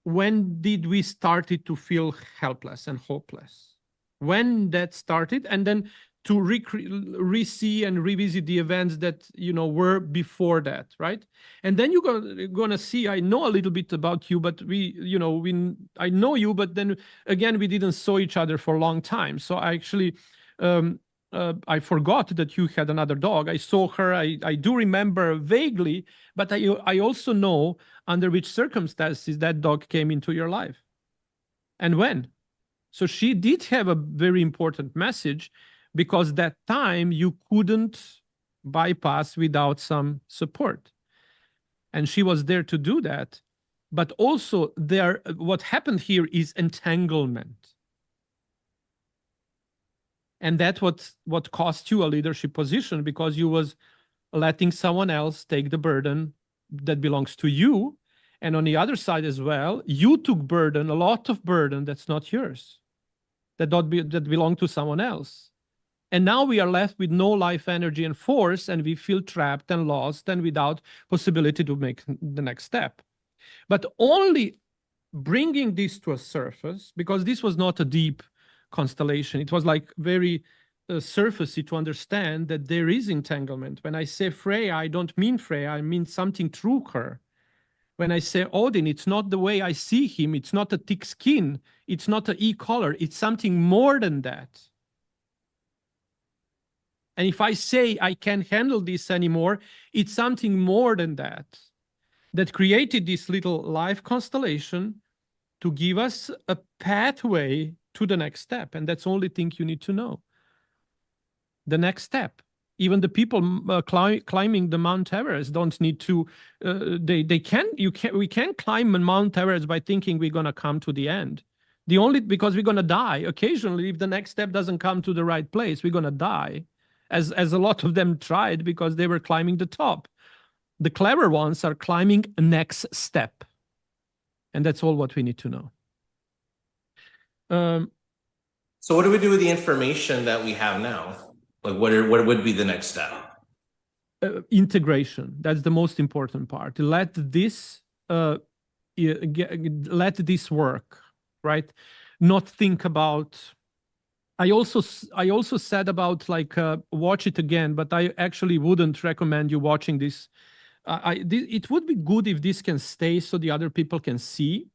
when did we started to feel helpless and hopeless, when that started, and then to re-see and revisit the events that were before that, right? And then you're gonna see, I know a little bit about you, but I know you, but then again, we didn't saw each other for a long time. So I actually I forgot that you had another dog. I saw her. I do remember vaguely, but I also know under which circumstances that dog came into your life and when. So she did have a very important message, because that time you couldn't bypass without some support. And she was there to do that. But also what happened here is entanglement. And that's what cost you a leadership position, because you was letting someone else take the burden that belongs to you. And on the other side as well, you took a lot of burden that's not yours, that belonged to someone else. And now we are left with no life energy and force, and we feel trapped and lost and without possibility to make the next step. But only bringing this to a surface, because this was not a deep constellation. It was like very surfacey to understand that there is entanglement. When I say Freya, I don't mean Freya, I mean something through her. When I say Odin, it's not the way I see him. It's not a thick skin. It's not an e-collar. It's something more than that. And if I say I can't handle this anymore, it's something more than that created this little life constellation to give us a pathway to the next step. And that's the only thing you need to know. The next step. Even the people climbing the Mount Everest don't need to, we can't climb Mount Everest by thinking we're going to come to the end. Because we're going to die. Occasionally, if the next step doesn't come to the right place, we're going to die. As a lot of them tried, because they were climbing the top. The clever ones are climbing next step. And that's all what we need to know. So what do we do with the information that we have now? Like what would be the next step? Integration. That's the most important part. Let this work, right? Not think about. I also said about like watch it again, but I actually wouldn't recommend you watching this. It would be good if this can stay so the other people can see.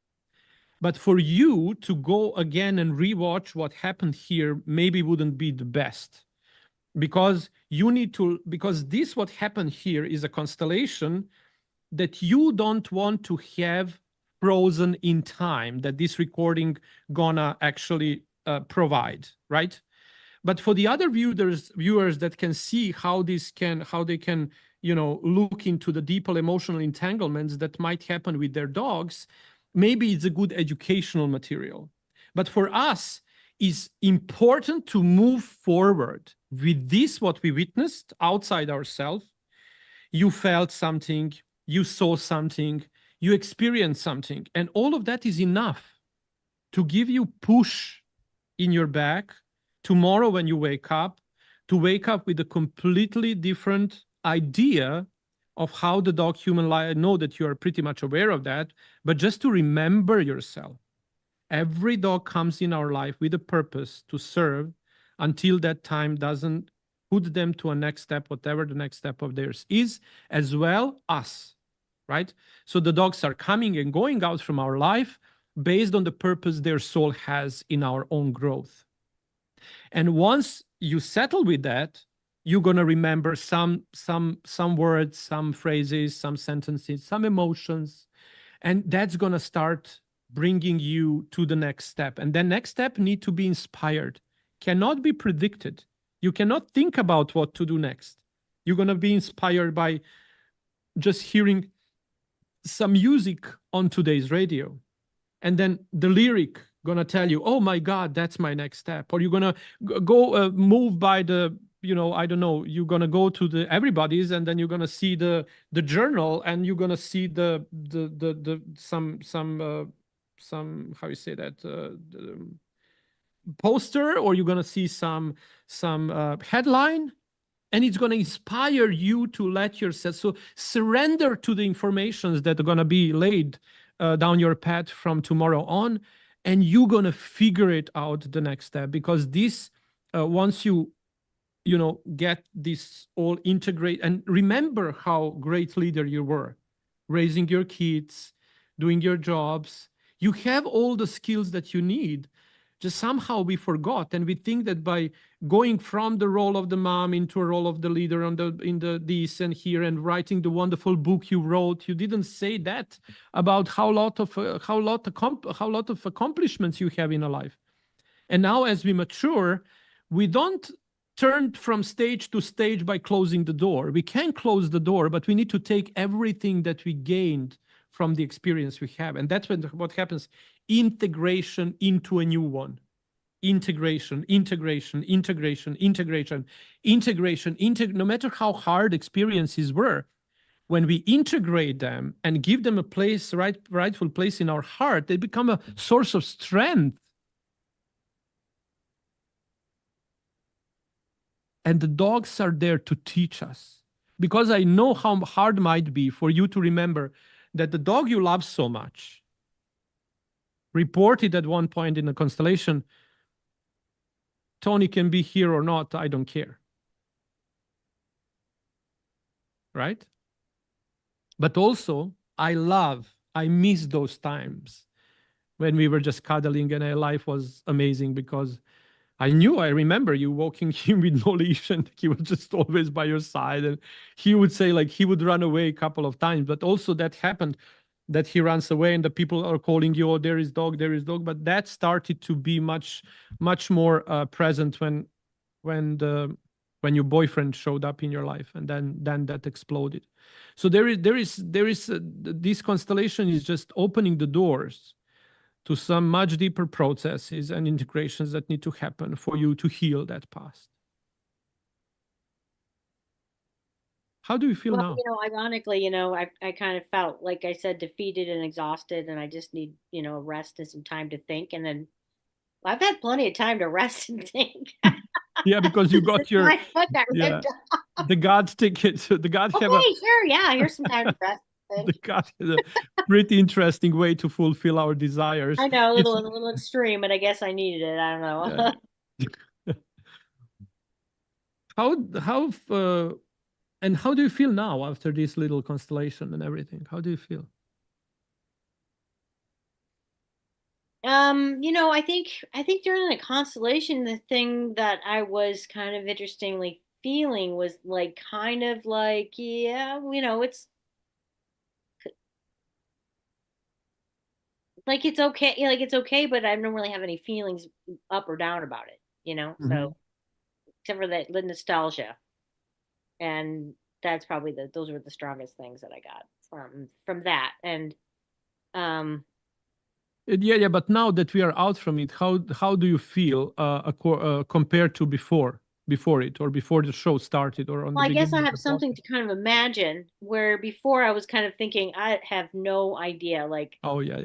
But for you to go again and rewatch what happened here maybe wouldn't be the best. Because this what happened here is a constellation that you don't want to have frozen in time, that this recording gonna actually provide, right? But for the other viewers that can see how they can look into the deeper emotional entanglements that might happen with their dogs, maybe it's a good educational material. But for us, it's important to move forward with this, what we witnessed outside ourselves. You felt something, you saw something, you experienced something, and all of that is enough to give you push in your back tomorrow when you wake up, to wake up with a completely different idea of how the dog-human life. I know that you are pretty much aware of that, but just to remember yourself. Every dog comes in our life with a purpose to serve until that time doesn't put them to a next step, whatever the next step of theirs is, as well us, right? So the dogs are coming and going out from our life based on the purpose their soul has in our own growth. And once you settle with that, you're going to remember some words, some phrases, some sentences, some emotions, and that's going to start bringing you to the next step. And the next step need to be inspired, cannot be predicted. You cannot think about what to do next. You're going to be inspired by just hearing some music on today's radio, and then the lyric gonna tell you, oh my God, that's my next step. Or you're gonna go move by the, I don't know, you're gonna go to the everybody's, and then you're gonna see the journal, and you're gonna see the some how you say that, the poster, or you're gonna see some headline, and it's going to inspire you to let yourself, so surrender to the informations that are going to be laid down your path from tomorrow on, and you're going to figure it out the next step. Because this, once you get this all integrate, and remember how great leader you were, raising your kids, doing your jobs, you have all the skills that you need. Just somehow we forgot, and we think that by going from the role of the mom into a role of the leader in the this and here, and writing the wonderful book you wrote, you didn't say that about how lot of accomplishments you have in a life. And now, as we mature, we don't turn from stage to stage by closing the door. We can close the door, but we need to take everything that we gained from the experience we have, and that's what happens. Integration into a new one. Integration. No matter how hard experiences were, when we integrate them and give them a place, rightful place in our heart, they become a source of strength. And the dogs are there to teach us. Because I know how hard it might be for you to remember that the dog you love so much reported at one point in a constellation, Tony can be here or not, I don't care. Right? But also, I miss those times when we were just cuddling and our life was amazing, because I remember you walking him with no leash, and he was just always by your side. And he would say, like, he would run away a couple of times, but also that happened, that he runs away and the people are calling you, oh, there is dog. But that started to be much more present when your boyfriend showed up in your life, and then that exploded. So there is this constellation is just opening the doors to some much deeper processes and integrations that need to happen for you to heal that past. How do you feel now? Ironically, I kind of felt, like I said, defeated and exhausted, and I just need, rest and some time to think. And then I've had plenty of time to rest and think. Yeah, because you got your the God ticket. The God have a sure, yeah. Here's some time to rest. The God has a pretty interesting way to fulfill our desires. I know, a little extreme, but I guess I needed it. I don't know. Yeah. How do you feel now after this little constellation and everything? How do you feel? I think during the constellation, the thing that I was kind of interestingly feeling was like, kind of like, yeah, it's like, it's okay. Like, it's okay, but I don't really have any feelings up or down about it, Mm-hmm. So except for the nostalgia. And that's probably those were the strongest things that I got from that. And yeah, but now that we are out from it, how do you feel compared to before it, or before the show started, or on the beginning? I guess I have something to kind of imagine, where before I was kind of thinking, I have no idea. Like, oh yeah.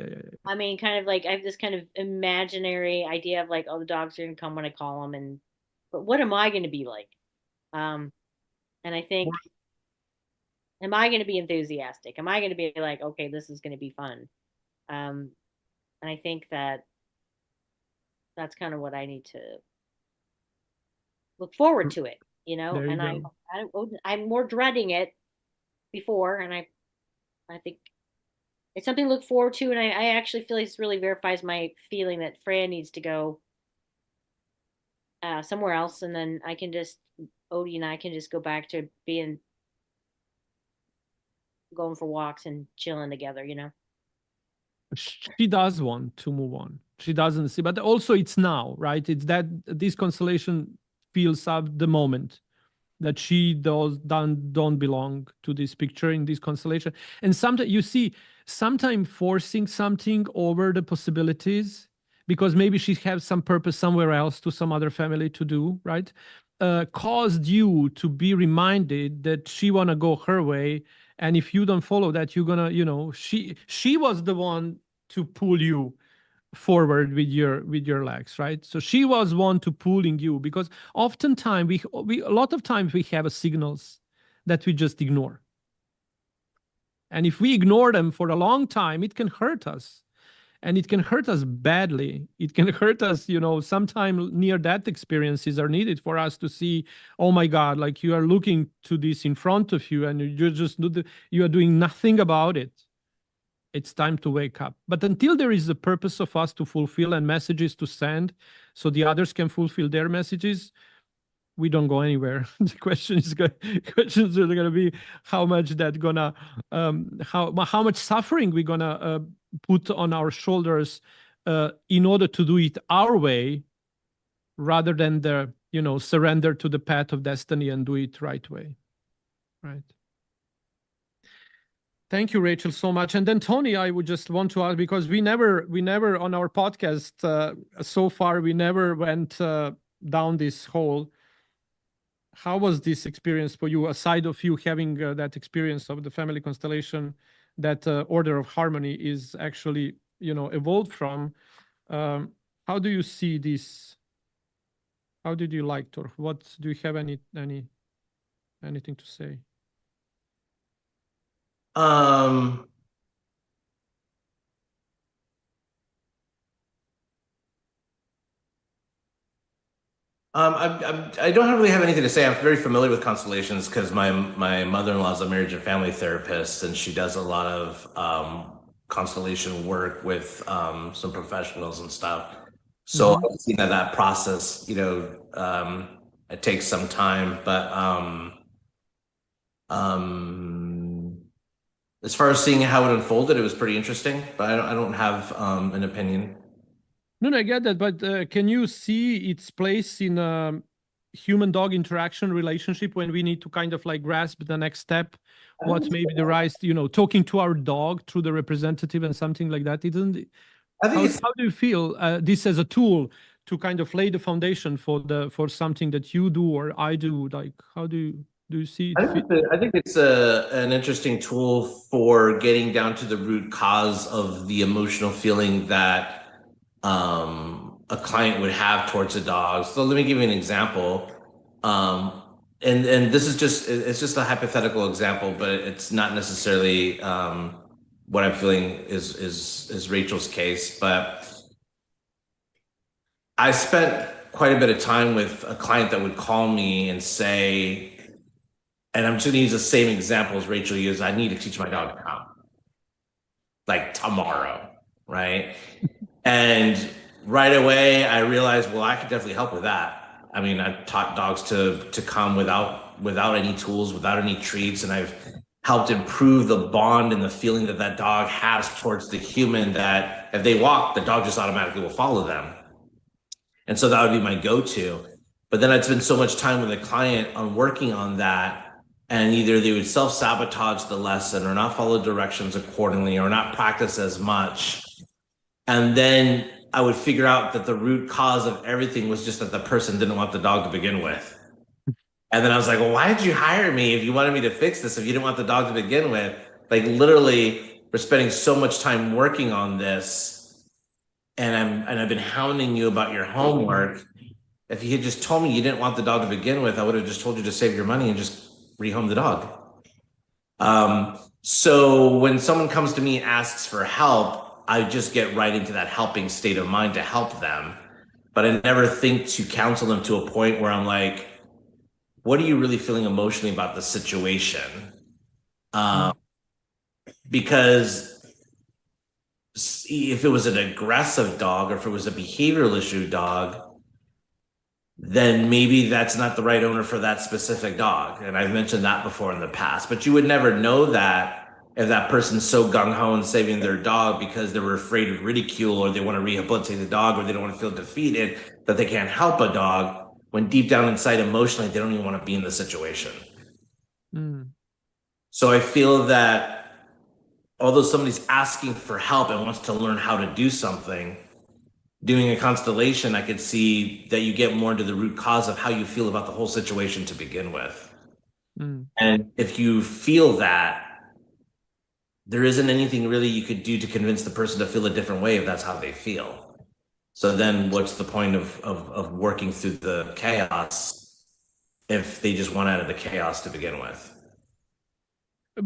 I mean, kind of like, I have this kind of imaginary idea of like, oh, the dogs are gonna come when I call them, but what am I gonna be like? And I think, am I going to be enthusiastic? Am I going to be like, okay, this is going to be fun? And I think that's kind of what I need to look forward to it, and I'm more dreading it before. And I think it's something to look forward to. And I actually feel like this really verifies my feeling that Freya needs to go somewhere else. And then Odie and I can just go back to going for walks and chilling together, She does want to move on. She doesn't see, but also it's now, right? It's that this constellation feels up the moment. that she don't belong to this picture in this constellation. And sometimes you see, sometimes forcing something over the possibilities because maybe she has some purpose somewhere else to some other family to do, right? Caused you to be reminded that she wanna go her way, and if you don't follow that, you're gonna, she was the one to pull you forward with your legs, right? So she was one to pulling you, because oftentimes we a lot of times we have signals that we just ignore, and if we ignore them for a long time, it can hurt us, and it can hurt us badly. It can hurt us, sometimes near death experiences are needed for us to see, oh my God, like you are looking to this in front of you and you are doing nothing about it. It's time to wake up. But until there is a purpose of us to fulfill and messages to send so the others can fulfill their messages, we don't go anywhere. The questions are going to be how much that gonna, how much suffering we're going to put on our shoulders in order to do it our way, rather than surrender to the path of destiny and do it right way, right? Thank you, Rachel, so much. And then Tony, I would just want to ask, because we never on our podcast so far, we never went down this hole. How was this experience for you, aside of you having that experience of the family constellation that Order of Harmony is actually, evolved from? How do you see this? How did you like it? What do you have anything to say? I don't really have anything to say. I'm very familiar with constellations because my mother-in-law is a marriage and family therapist, and she does a lot of constellation work with some professionals and stuff. So I've seen that process, it takes some time, but as far as seeing how it unfolded, it was pretty interesting, but I don't have an opinion. No, I get that, but can you see its place in a human-dog interaction relationship when we need to kind of like grasp the next step? What's maybe the right, talking to our dog through the representative and something like that? How do you feel this as a tool to kind of lay the foundation for something that you do or I do? Like, how do you see it? I think it's an interesting tool for getting down to the root cause of the emotional feeling that a client would have towards a dog. So let me give you an example. And this is it's just a hypothetical example, but it's not necessarily what I'm feeling is Rachel's case. But I spent quite a bit of time with a client that would call me and say, and I'm just going to use the same example as Rachel used, I need to teach my dog to come, like tomorrow, right? And right away, I realized, well, I could definitely help with that. I mean, I've taught dogs to come without any tools, without any treats, and I've helped improve the bond and the feeling that dog has towards the human, that if they walk, the dog just automatically will follow them. And so that would be my go-to. But then I'd spend so much time with a client on working on that, and either they would self-sabotage the lesson or not follow directions accordingly or not practice as much. And then I would figure out that the root cause of everything was just that the person didn't want the dog to begin with. And then I was like, well, why did you hire me if you wanted me to fix this, if you didn't want the dog to begin with? Like, literally, we're spending so much time working on this, and I've been hounding you about your homework. If you had just told me you didn't want the dog to begin with, I would have just told you to save your money and just rehome the dog. So when someone comes to me and asks for help, I just get right into that helping state of mind to help them. But I never think to counsel them to a point where I'm like, what are you really feeling emotionally about the situation? Because if it was an aggressive dog or if it was a behavioral issue dog, then maybe that's not the right owner for that specific dog. And I've mentioned that before in the past, but you would never know that if that person's so gung-ho in saving their dog because they were afraid of ridicule, or they want to rehabilitate the dog, or they don't want to feel defeated that they can't help a dog. when deep down inside emotionally, they don't even want to be in the situation. So I feel that although somebody's asking for help and wants to learn how to do something, doing a constellation, I could see that you get more into the root cause of how you feel about the whole situation to begin with. And if you feel that, there isn't anything really you could do to convince the person to feel a different way if that's how they feel. So then what's the point of working through the chaos if they just want out of the chaos to begin with?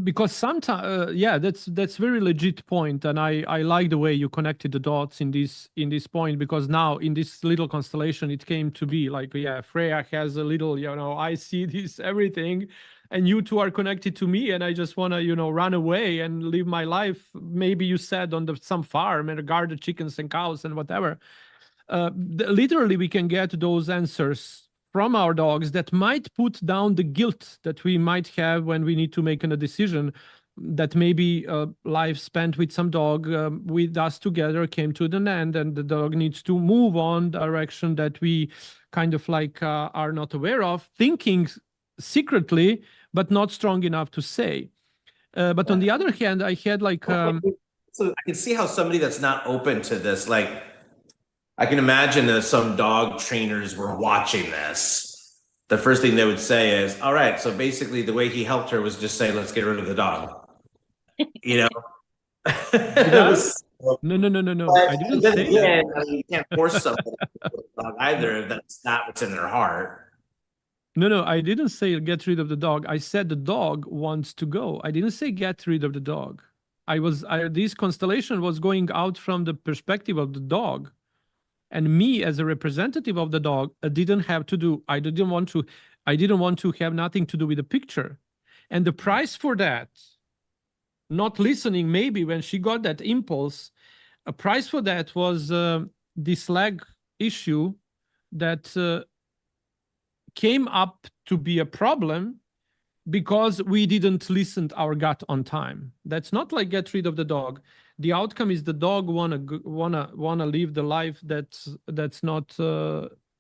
Because sometimes, yeah, that's very legit point, and I like the way you connected the dots in this point, because now in this little constellation it came to be like, yeah, Freya has a little, I see this everything, and you two are connected to me, and I just want to run away and live my life. Maybe you said on some farm and guard the chickens and cows and whatever. Literally, we can get those answers from our dogs that might put down the guilt that we might have when we need to make a decision, that maybe life spent with some dog with us together came to an end, and the dog needs to move on direction that we kind of like are not aware of, thinking secretly, but not strong enough to say. But on the other hand, I had like... So I can see how somebody that's not open to this, like, I can imagine that some dog trainers were watching this. The first thing they would say is, all right, so basically the way he helped her was just say, let's get rid of the dog. No. I didn't say that. You can't force somebody to get rid of the dog either if that's not what's in their heart. No, I didn't say get rid of the dog. I said the dog wants to go. I didn't say get rid of the dog. This constellation was going out from the perspective of the dog. And me as a representative of the dog, I didn't want to have nothing to do with the picture. And the price for that, not listening, maybe when she got that impulse, a price for that was this leg issue that came up to be a problem because we didn't listen to our gut on time. That's not like get rid of the dog. The outcome is the dog wanna live the life that's not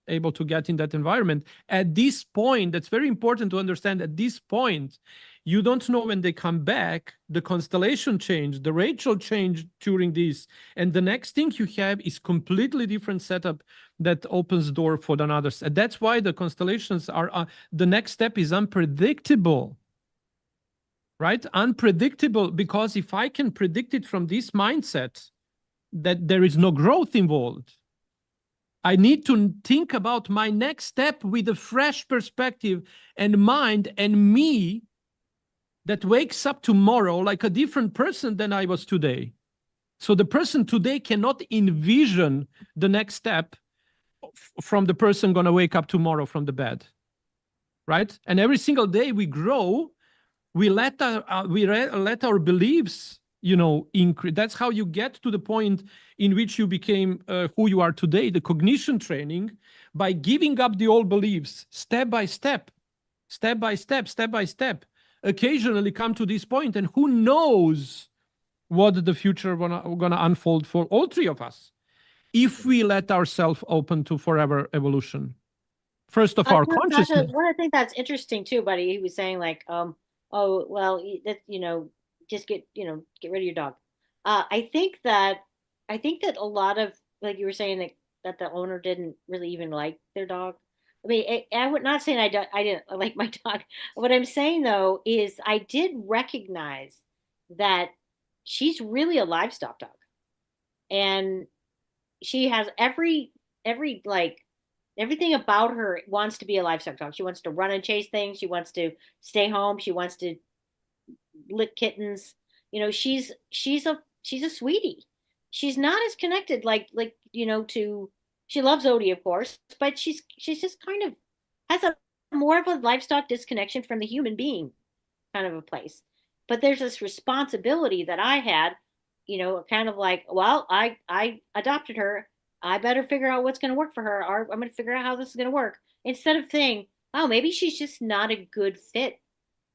able to get in that environment. At this point, that's very important to understand. At this point, you don't know when they come back. The constellation changed, the Rachel changed during this, and the next thing you have is completely different setup that opens door for another. And that's why the constellations are the next step is unpredictable. Right? Unpredictable, because if I can predict it from this mindset that there is no growth involved, I need to think about my next step with a fresh perspective and mind and me that wakes up tomorrow like a different person than I was today. So the person today cannot envision the next step from the person going to wake up tomorrow from the bed. Right? And every single day we grow, we let our beliefs, increase. That's how you get to the point in which you became who you are today, the cognition training, by giving up the old beliefs, step by step, occasionally come to this point, and who knows what the future gonna unfold for all three of us, if we let ourselves open to forever evolution. First of our consciousness. What I think that's interesting too, buddy, he was saying like, oh, well, that, just get rid of your dog. I think that a lot of, like you were saying, that the owner didn't really even like their dog. I mean, I would not saying I didn't like my dog. What I'm saying though is I did recognize that she's really a livestock dog, and she has every like everything about her wants to be a livestock dog. She wants to run and chase things. She wants to stay home. She wants to lick kittens. She's a sweetie. She's not as connected like to, she loves Odie, of course, but she's just kind of has a more of a livestock disconnection from the human being kind of a place. But there's this responsibility that I had, kind of like, well, I adopted her. I better figure out what's going to work for her, or I'm going to figure out how this is going to work. Instead of saying, oh, maybe she's just not a good fit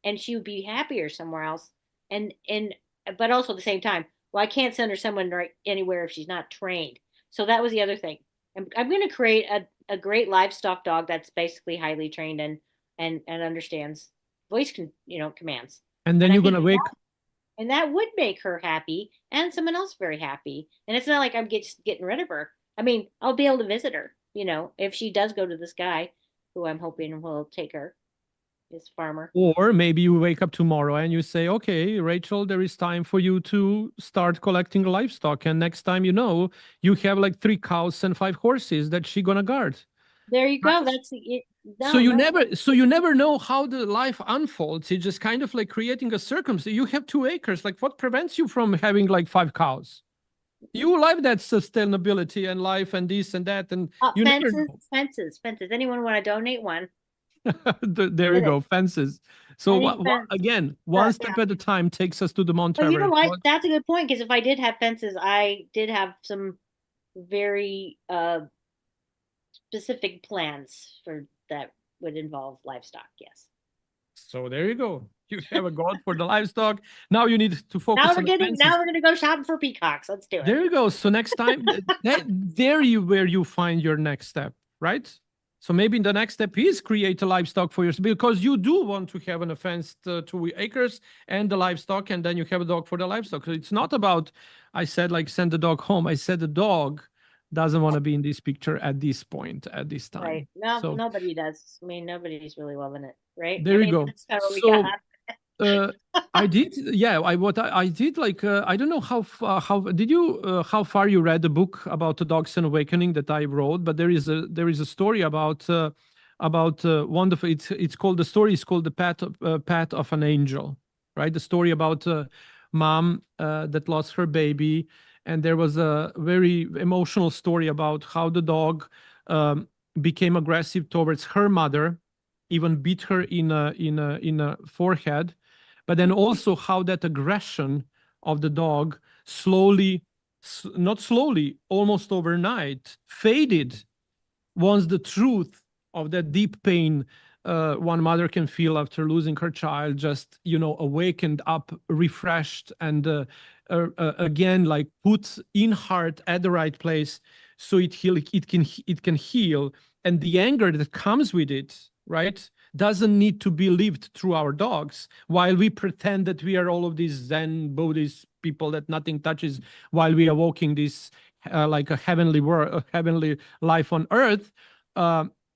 and she would be happier somewhere else. But also at the same time, well, I can't send her anywhere if she's not trained. So that was the other thing. I'm going to create a great livestock dog that's basically highly trained and understands voice commands. And then And I you're think gonna wake. and that would make her happy and someone else very happy. And it's not like I'm getting rid of her. I mean, I'll be able to visit her, if she does go to this guy who I'm hoping will take her, this farmer. Or maybe you wake up tomorrow and you say, okay, Rachel, there is time for you to start collecting livestock. And next time you have like 3 cows and 5 horses that she gonna guard. There you go. Right? That's it. No, So you no. never know how the life unfolds. It's just kind of like creating a circumstance. You have 2 acres. Like what prevents you from having like 5 cows? You like that sustainability and life and this and that. And you never know. Fences. Anyone want to donate one? There you go, fences. So again, one step yeah. at a time takes us to the Mount But you know Everest. what? That's a good point, because if I did have fences, I did have some very specific plans for that would involve livestock. Yes. So there you go. You have a goal for the livestock. Now you need to focus on the fences. Now we're gonna go shopping for peacocks. Let's do it. There you go. So next time, where you find your next step, right? So maybe the next step is create a livestock for yourself, because you do want to have an fenced 2 acres and the livestock, and then you have a dog for the livestock. So it's not about, I said like send the dog home. I said the dog doesn't want to be in this picture at this point, at this time. Right. No, so, nobody does. I mean, nobody's really loving it, right? There you go. That's kind of what we got. I did, yeah. I did like I don't know how did you how far you read the book about the Dogs and Awakening that I wrote, but there is a story about wonderful. It's called, the story is called the Path of an Angel, right? The story about mom that lost her baby, and there was a very emotional story about how the dog became aggressive towards her mother, even beat her in a forehead. But then also how that aggression of the dog not slowly, almost overnight, faded once the truth of that deep pain one mother can feel after losing her child just, awakened up, refreshed, and again, like put in heart at the right place, so it can heal. And the anger that comes with it, right, doesn't need to be lived through our dogs, while we pretend that we are all of these Zen Buddhist people that nothing touches, while we are walking this like a heavenly world, a heavenly life on earth.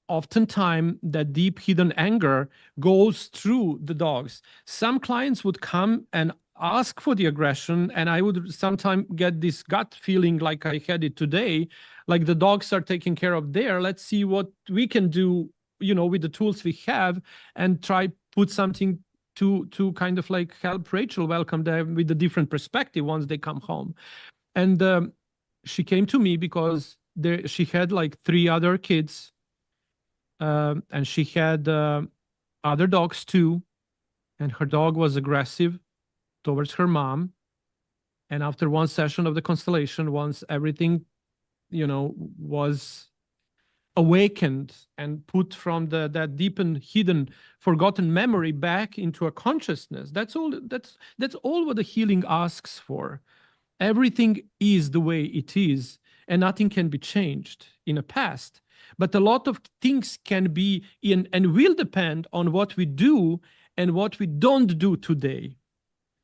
Oftentimes that deep hidden anger goes through the dogs. Some clients would come and ask for the aggression, and I would sometimes get this gut feeling like I had it today, like the dogs are taking care of let's see what we can do, with the tools we have, and try put something to kind of like help Rachel welcome them with a different perspective once they come home. And she came to me because she had like 3 other kids, and she had other dogs too, and her dog was aggressive towards her mom. And after one session of the constellation, once everything was awakened and put from that deep and hidden, forgotten memory back into a consciousness, that's all what the healing asks for. Everything is the way it is, and nothing can be changed in the past, but a lot of things can be and will depend on what we do and what we don't do today.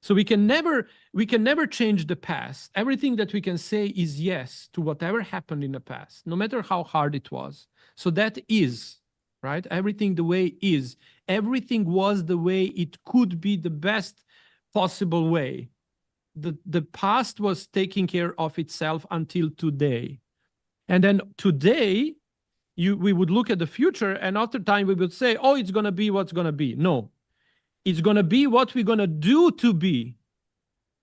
So we can never change the past. Everything that we can say is yes to whatever happened in the past, no matter how hard it was. So that is, right? Everything the way is. Everything was the way it could be, the best possible way. The past was taking care of itself until today. And then today, we would look at the future, and after time we would say, oh, it's going to be what's going to be. No. It's going to be what we're going to do to be,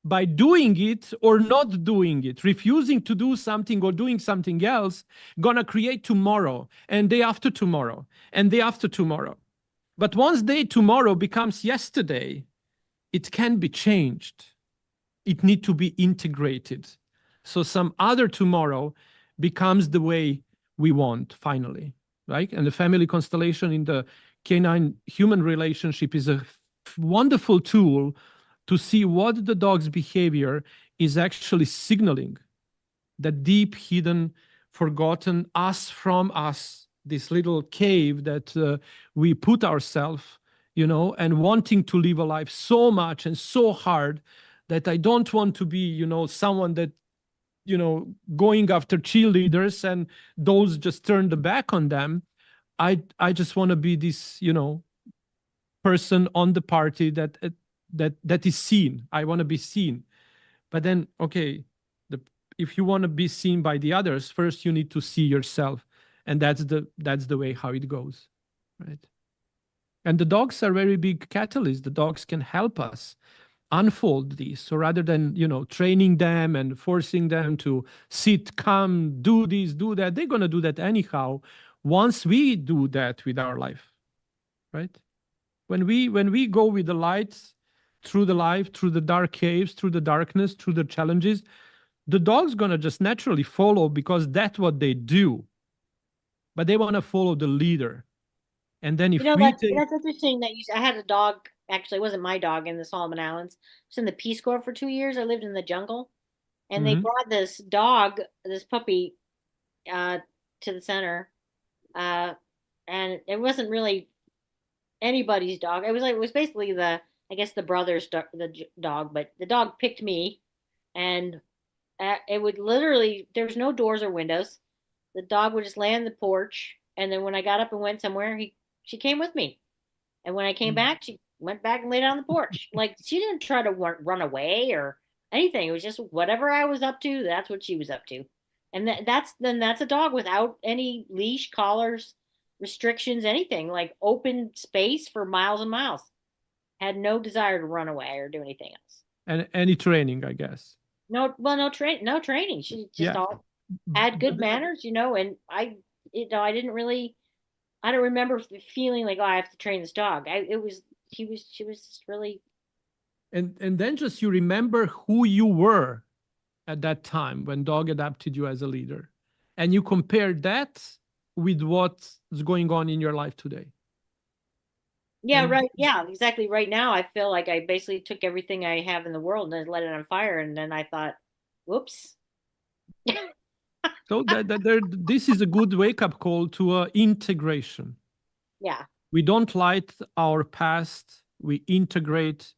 by doing it or not doing it, refusing to do something or doing something else, going to create tomorrow and day after tomorrow and day after tomorrow. But once tomorrow becomes yesterday, it can be changed. It needs to be integrated. So some other tomorrow becomes the way we want finally, right? And the family constellation in the canine-human relationship is a wonderful tool to see what the dog's behavior is actually signaling, that deep, hidden, forgotten us from us little cave that we put ourselves, and wanting to live a life so much and so hard that I don't want to be, someone that, going after cheerleaders and those just turn the back on them. I just want to be this, person on the party that is seen. I want to be seen. But then, okay, if you want to be seen by the others, first you need to see yourself, and that's the way how it goes, right? And the dogs are very big catalysts. The dogs can help us unfold these. So rather than training them and forcing them to sit, come, do this, do that, they're gonna do that anyhow. Once we do that with our life, right? When we go with the lights through the life, through the dark caves, through the darkness, through the challenges, the dog's gonna just naturally follow because that's what they do. But they want to follow the leader. And then if that's interesting that I had a dog. Actually, it wasn't my dog in the Solomon Islands. I was in the Peace Corps for 2 years. I lived in the jungle, and they brought this dog, this puppy, to the center, and it wasn't really anybody's dog. It was basically the brother's dog, but the dog picked me, and it would literally, there was no doors or windows. The dog would just lay on the porch, and then when I got up and went somewhere, she came with me, and when I came back, she went back and laid on the porch. Like, she didn't try to run away or anything. It was just whatever I was up to, that's what she was up to, and that's a dog without any leash, collars, restrictions, anything. Like, open space for miles and miles. Had no desire to run away or do anything else. And any training, I guess. No training. She just all had good manners, and I don't remember feeling like, oh, I have to train this dog. She was just really. And then just you remember who you were at that time when dog adapted you as a leader, and you compare that with what's going on in your life today. Yeah, right. Yeah, exactly. Right now, I feel like I basically took everything I have in the world and I let it on fire, and then I thought, whoops. So this is a good wake-up call to integration. Yeah. We don't light our past, we integrate,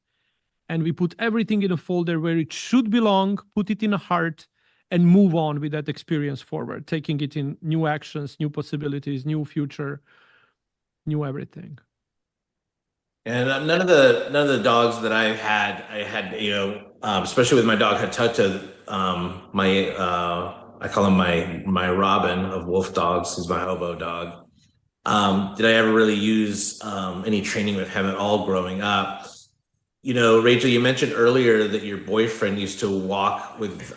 and we put everything in a folder where it should belong, put it in a heart, and move on with that experience forward, taking it in new actions, new possibilities, new future, new everything. And none of the dogs that I had, especially with my dog Hatuta, I call him my Robin of wolf dogs. He's my hobo dog. Did I ever really use any training with him at all growing up? Rachel, you mentioned earlier that your boyfriend used to walk with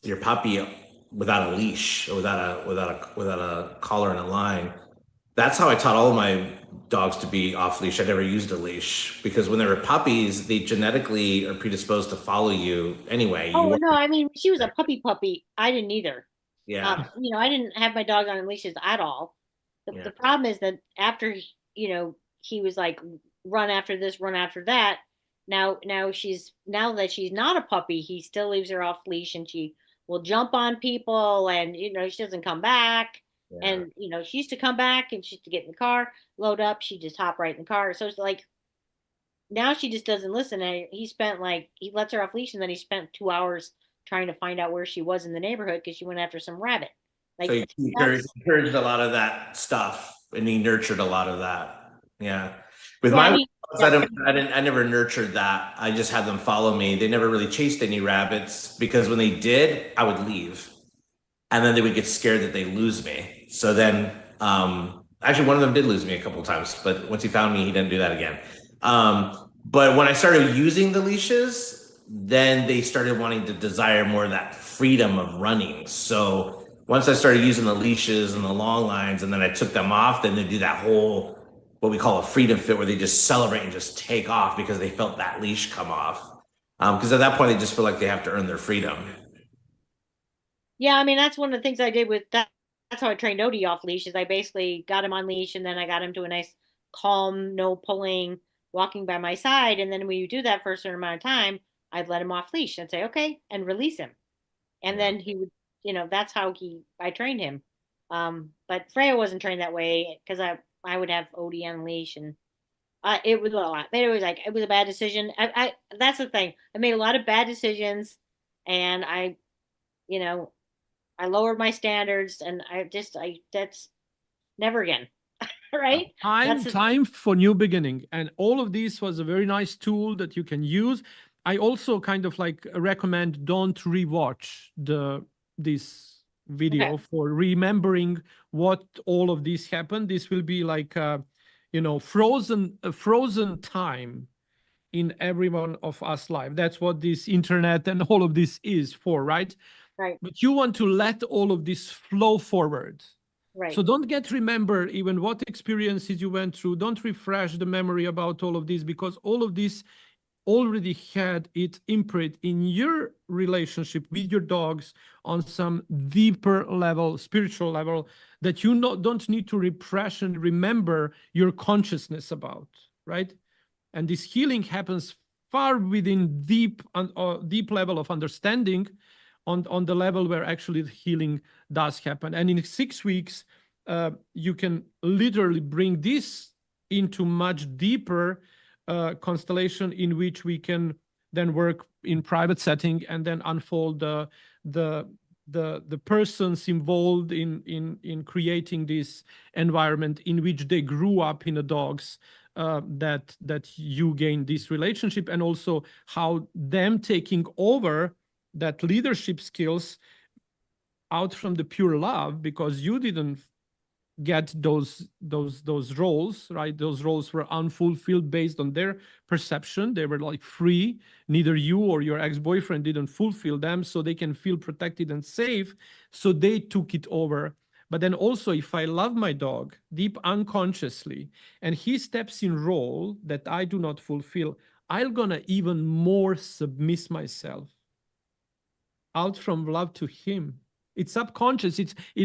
your puppy without a leash or without a collar and a line. That's how I taught all of my dogs to be off leash. I never used a leash because when they were puppies, they genetically are predisposed to follow you anyway. Oh, no, I mean, she was a puppy. I didn't either. Yeah. I didn't have my dog on leashes at all. The problem is that after, he was like, run after this, run after that. Now that she's not a puppy, he still leaves her off leash, and she will jump on people, and, she doesn't come back. Yeah. And, she used to come back and she used to get in the car, load up. She just hop right in the car. So it's like, now she just doesn't listen. And he lets her off leash, and then he spent 2 hours trying to find out where she was in the neighborhood because she went after some rabbit. Like, so he encouraged a lot of that stuff, and he nurtured a lot of that. Yeah. With my dogs, I never nurtured that. I just had them follow me. They never really chased any rabbits because when they did, I would leave. And then they would get scared that they lose me. So then, actually, one of them did lose me a couple of times, but once he found me, he didn't do that again. But when I started using the leashes, then they started wanting to desire more of that freedom of running. So once I started using the leashes and the long lines, and then I took them off, then they do that whole, what we call a freedom fit, where they just celebrate and just take off because they felt that leash come off. Because at that point, they just feel like they have to earn their freedom. Yeah, I mean, that's one of the things I did with that. That's how I trained Odie off leash, is I basically got him on leash, and then I got him to a nice, calm, no pulling, walking by my side. And then when you do that for a certain amount of time, I'd let him off leash and say, okay, and release him. And then he would, that's how I trained him. But Freya wasn't trained that way because I would have Odie on leash, and it was a lot. It was like it was a bad decision. I that's the thing. I made a lot of bad decisions, and you know, I lowered my standards, and I that's never again. Right? Time for new beginning, and all of this was a very nice tool that you can use. I also kind of like recommend don't rewatch this video for remembering what all of this happened. This will be like frozen time in every one of us life. That's what this internet and all of this is for, right? Right. But you want to let all of this flow forward. Right. So don't remember even what experiences you went through. Don't refresh the memory about all of this, because all of this already had its imprint in your relationship with your dogs on some deeper level, spiritual level, that you don't need to repress and remember your consciousness about, right? And this healing happens far within deep level of understanding, on the level where actually the healing does happen. And in 6 weeks, you can literally bring this into much deeper constellation, in which we can then work in private setting and then unfold the persons involved in creating this environment in which they grew up in the dogs, that you gain this relationship, and also how them taking over that leadership skills out from the pure love, because you didn't get those roles, right? Those roles were unfulfilled based on their perception. They were like free. Neither you or your ex-boyfriend didn't fulfill them, so they can feel protected and safe. So they took it over. But then also, if I love my dog deep unconsciously, and he steps in role that I do not fulfill, I'm gonna even more submiss myself out from love to him. It's subconscious.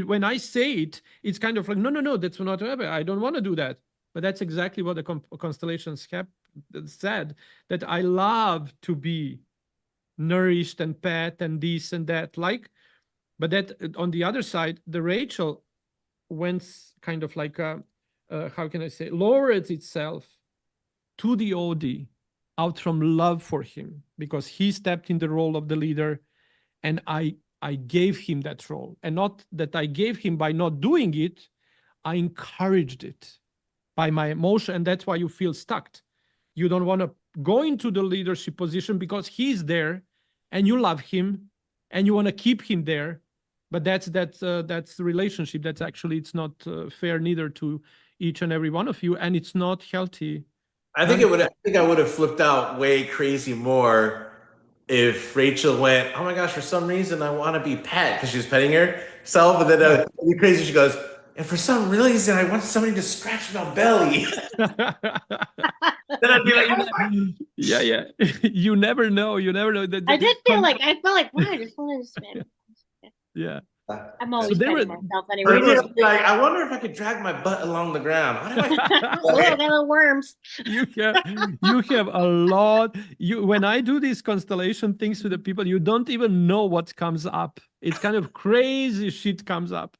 When I say it, it's kind of like, no, that's not happening. I don't want to do that. But that's exactly what the constellations said, that I love to be nourished and pet and this and that. But that on the other side, the Rachel went kind of like, how can I say, lowered itself to the Odie out from love for him, because he stepped in the role of the leader, and I gave him that role. And not that I gave him by not doing it, I encouraged it by my emotion. And that's why you feel stuck. You don't want to go into the leadership position because he's there and you love him and you want to keep him there. But that's the relationship. That's actually, it's not fair neither to each and every one of you, and it's not healthy. I think I would have flipped out way crazy more if Rachel went, oh my gosh, for some reason I want to be pet, because she was petting herself, and then it'd be crazy. She goes, and for some reason I want somebody to scratch my belly. Then I'd be like, oh yeah. You never know. I felt like, wow, I just wanted to. Yeah. I'm always petting myself anyway. Like, I wonder if I could drag my butt along the ground. How do I got little worms. You have a lot. When I do these constellation things with the people, you don't even know what comes up. It's kind of crazy shit comes up.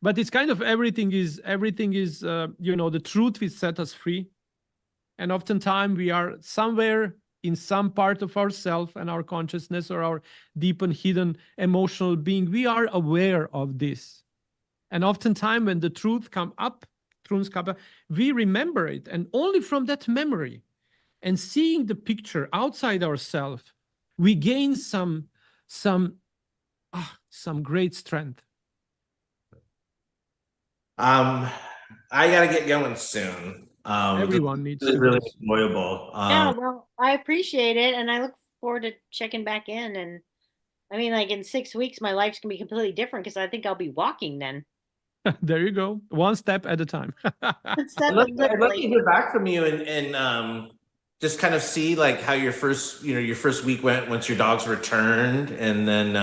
But it's kind of everything is the truth will set us free. And oftentimes we are somewhere in some part of ourself and our consciousness, or our deep and hidden emotional being, we are aware of this. And oftentimes when the truths come up, we remember it. And only from that memory and seeing the picture outside ourselves, we gain some great strength. I gotta get going soon. Everyone needs to. Really enjoyable. Yeah, well, I appreciate it, and I look forward to checking back in. And I mean, like in 6 weeks, my life's gonna be completely different, because I think I'll be walking then. There you go. One step at a time. I'd love to hear back from you and just kind of see like how your first week went once your dogs returned, and then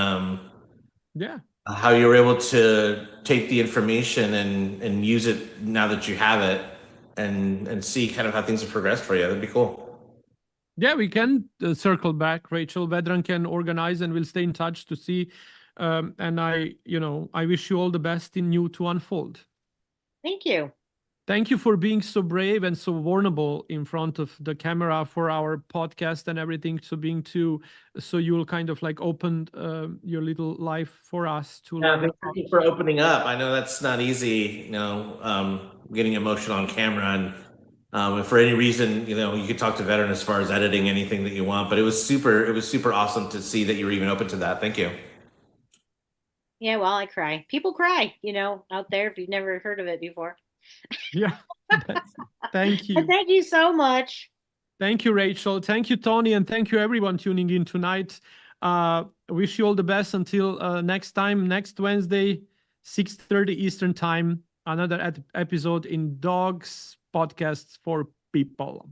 how you were able to take the information and use it now that you have it, and see kind of how things have progressed for you. That'd be cool. Yeah, we can circle back. Rachel Vedran can organize, and we'll stay in touch to see And I wish you all the best in you to unfold. Thank you. Thank you for being so brave and so vulnerable in front of the camera for our podcast and everything. So you'll kind of like open your little life for us to learn. Thank you for opening up. I know that's not easy, getting emotional on camera. And if for any reason, you could talk to Veteran as far as editing anything that you want. But it was super awesome to see that you were even open to that. Thank you. Yeah, well, I cry. People cry, out there if you've never heard of it before. Yeah. Thank you. Thank you so much. Thank you, Rachel. Thank you, Tony. And thank you, everyone tuning in tonight. Wish you all the best until next time, next Wednesday, 6:30 Eastern time, another episode in Dogs Podcasts for People.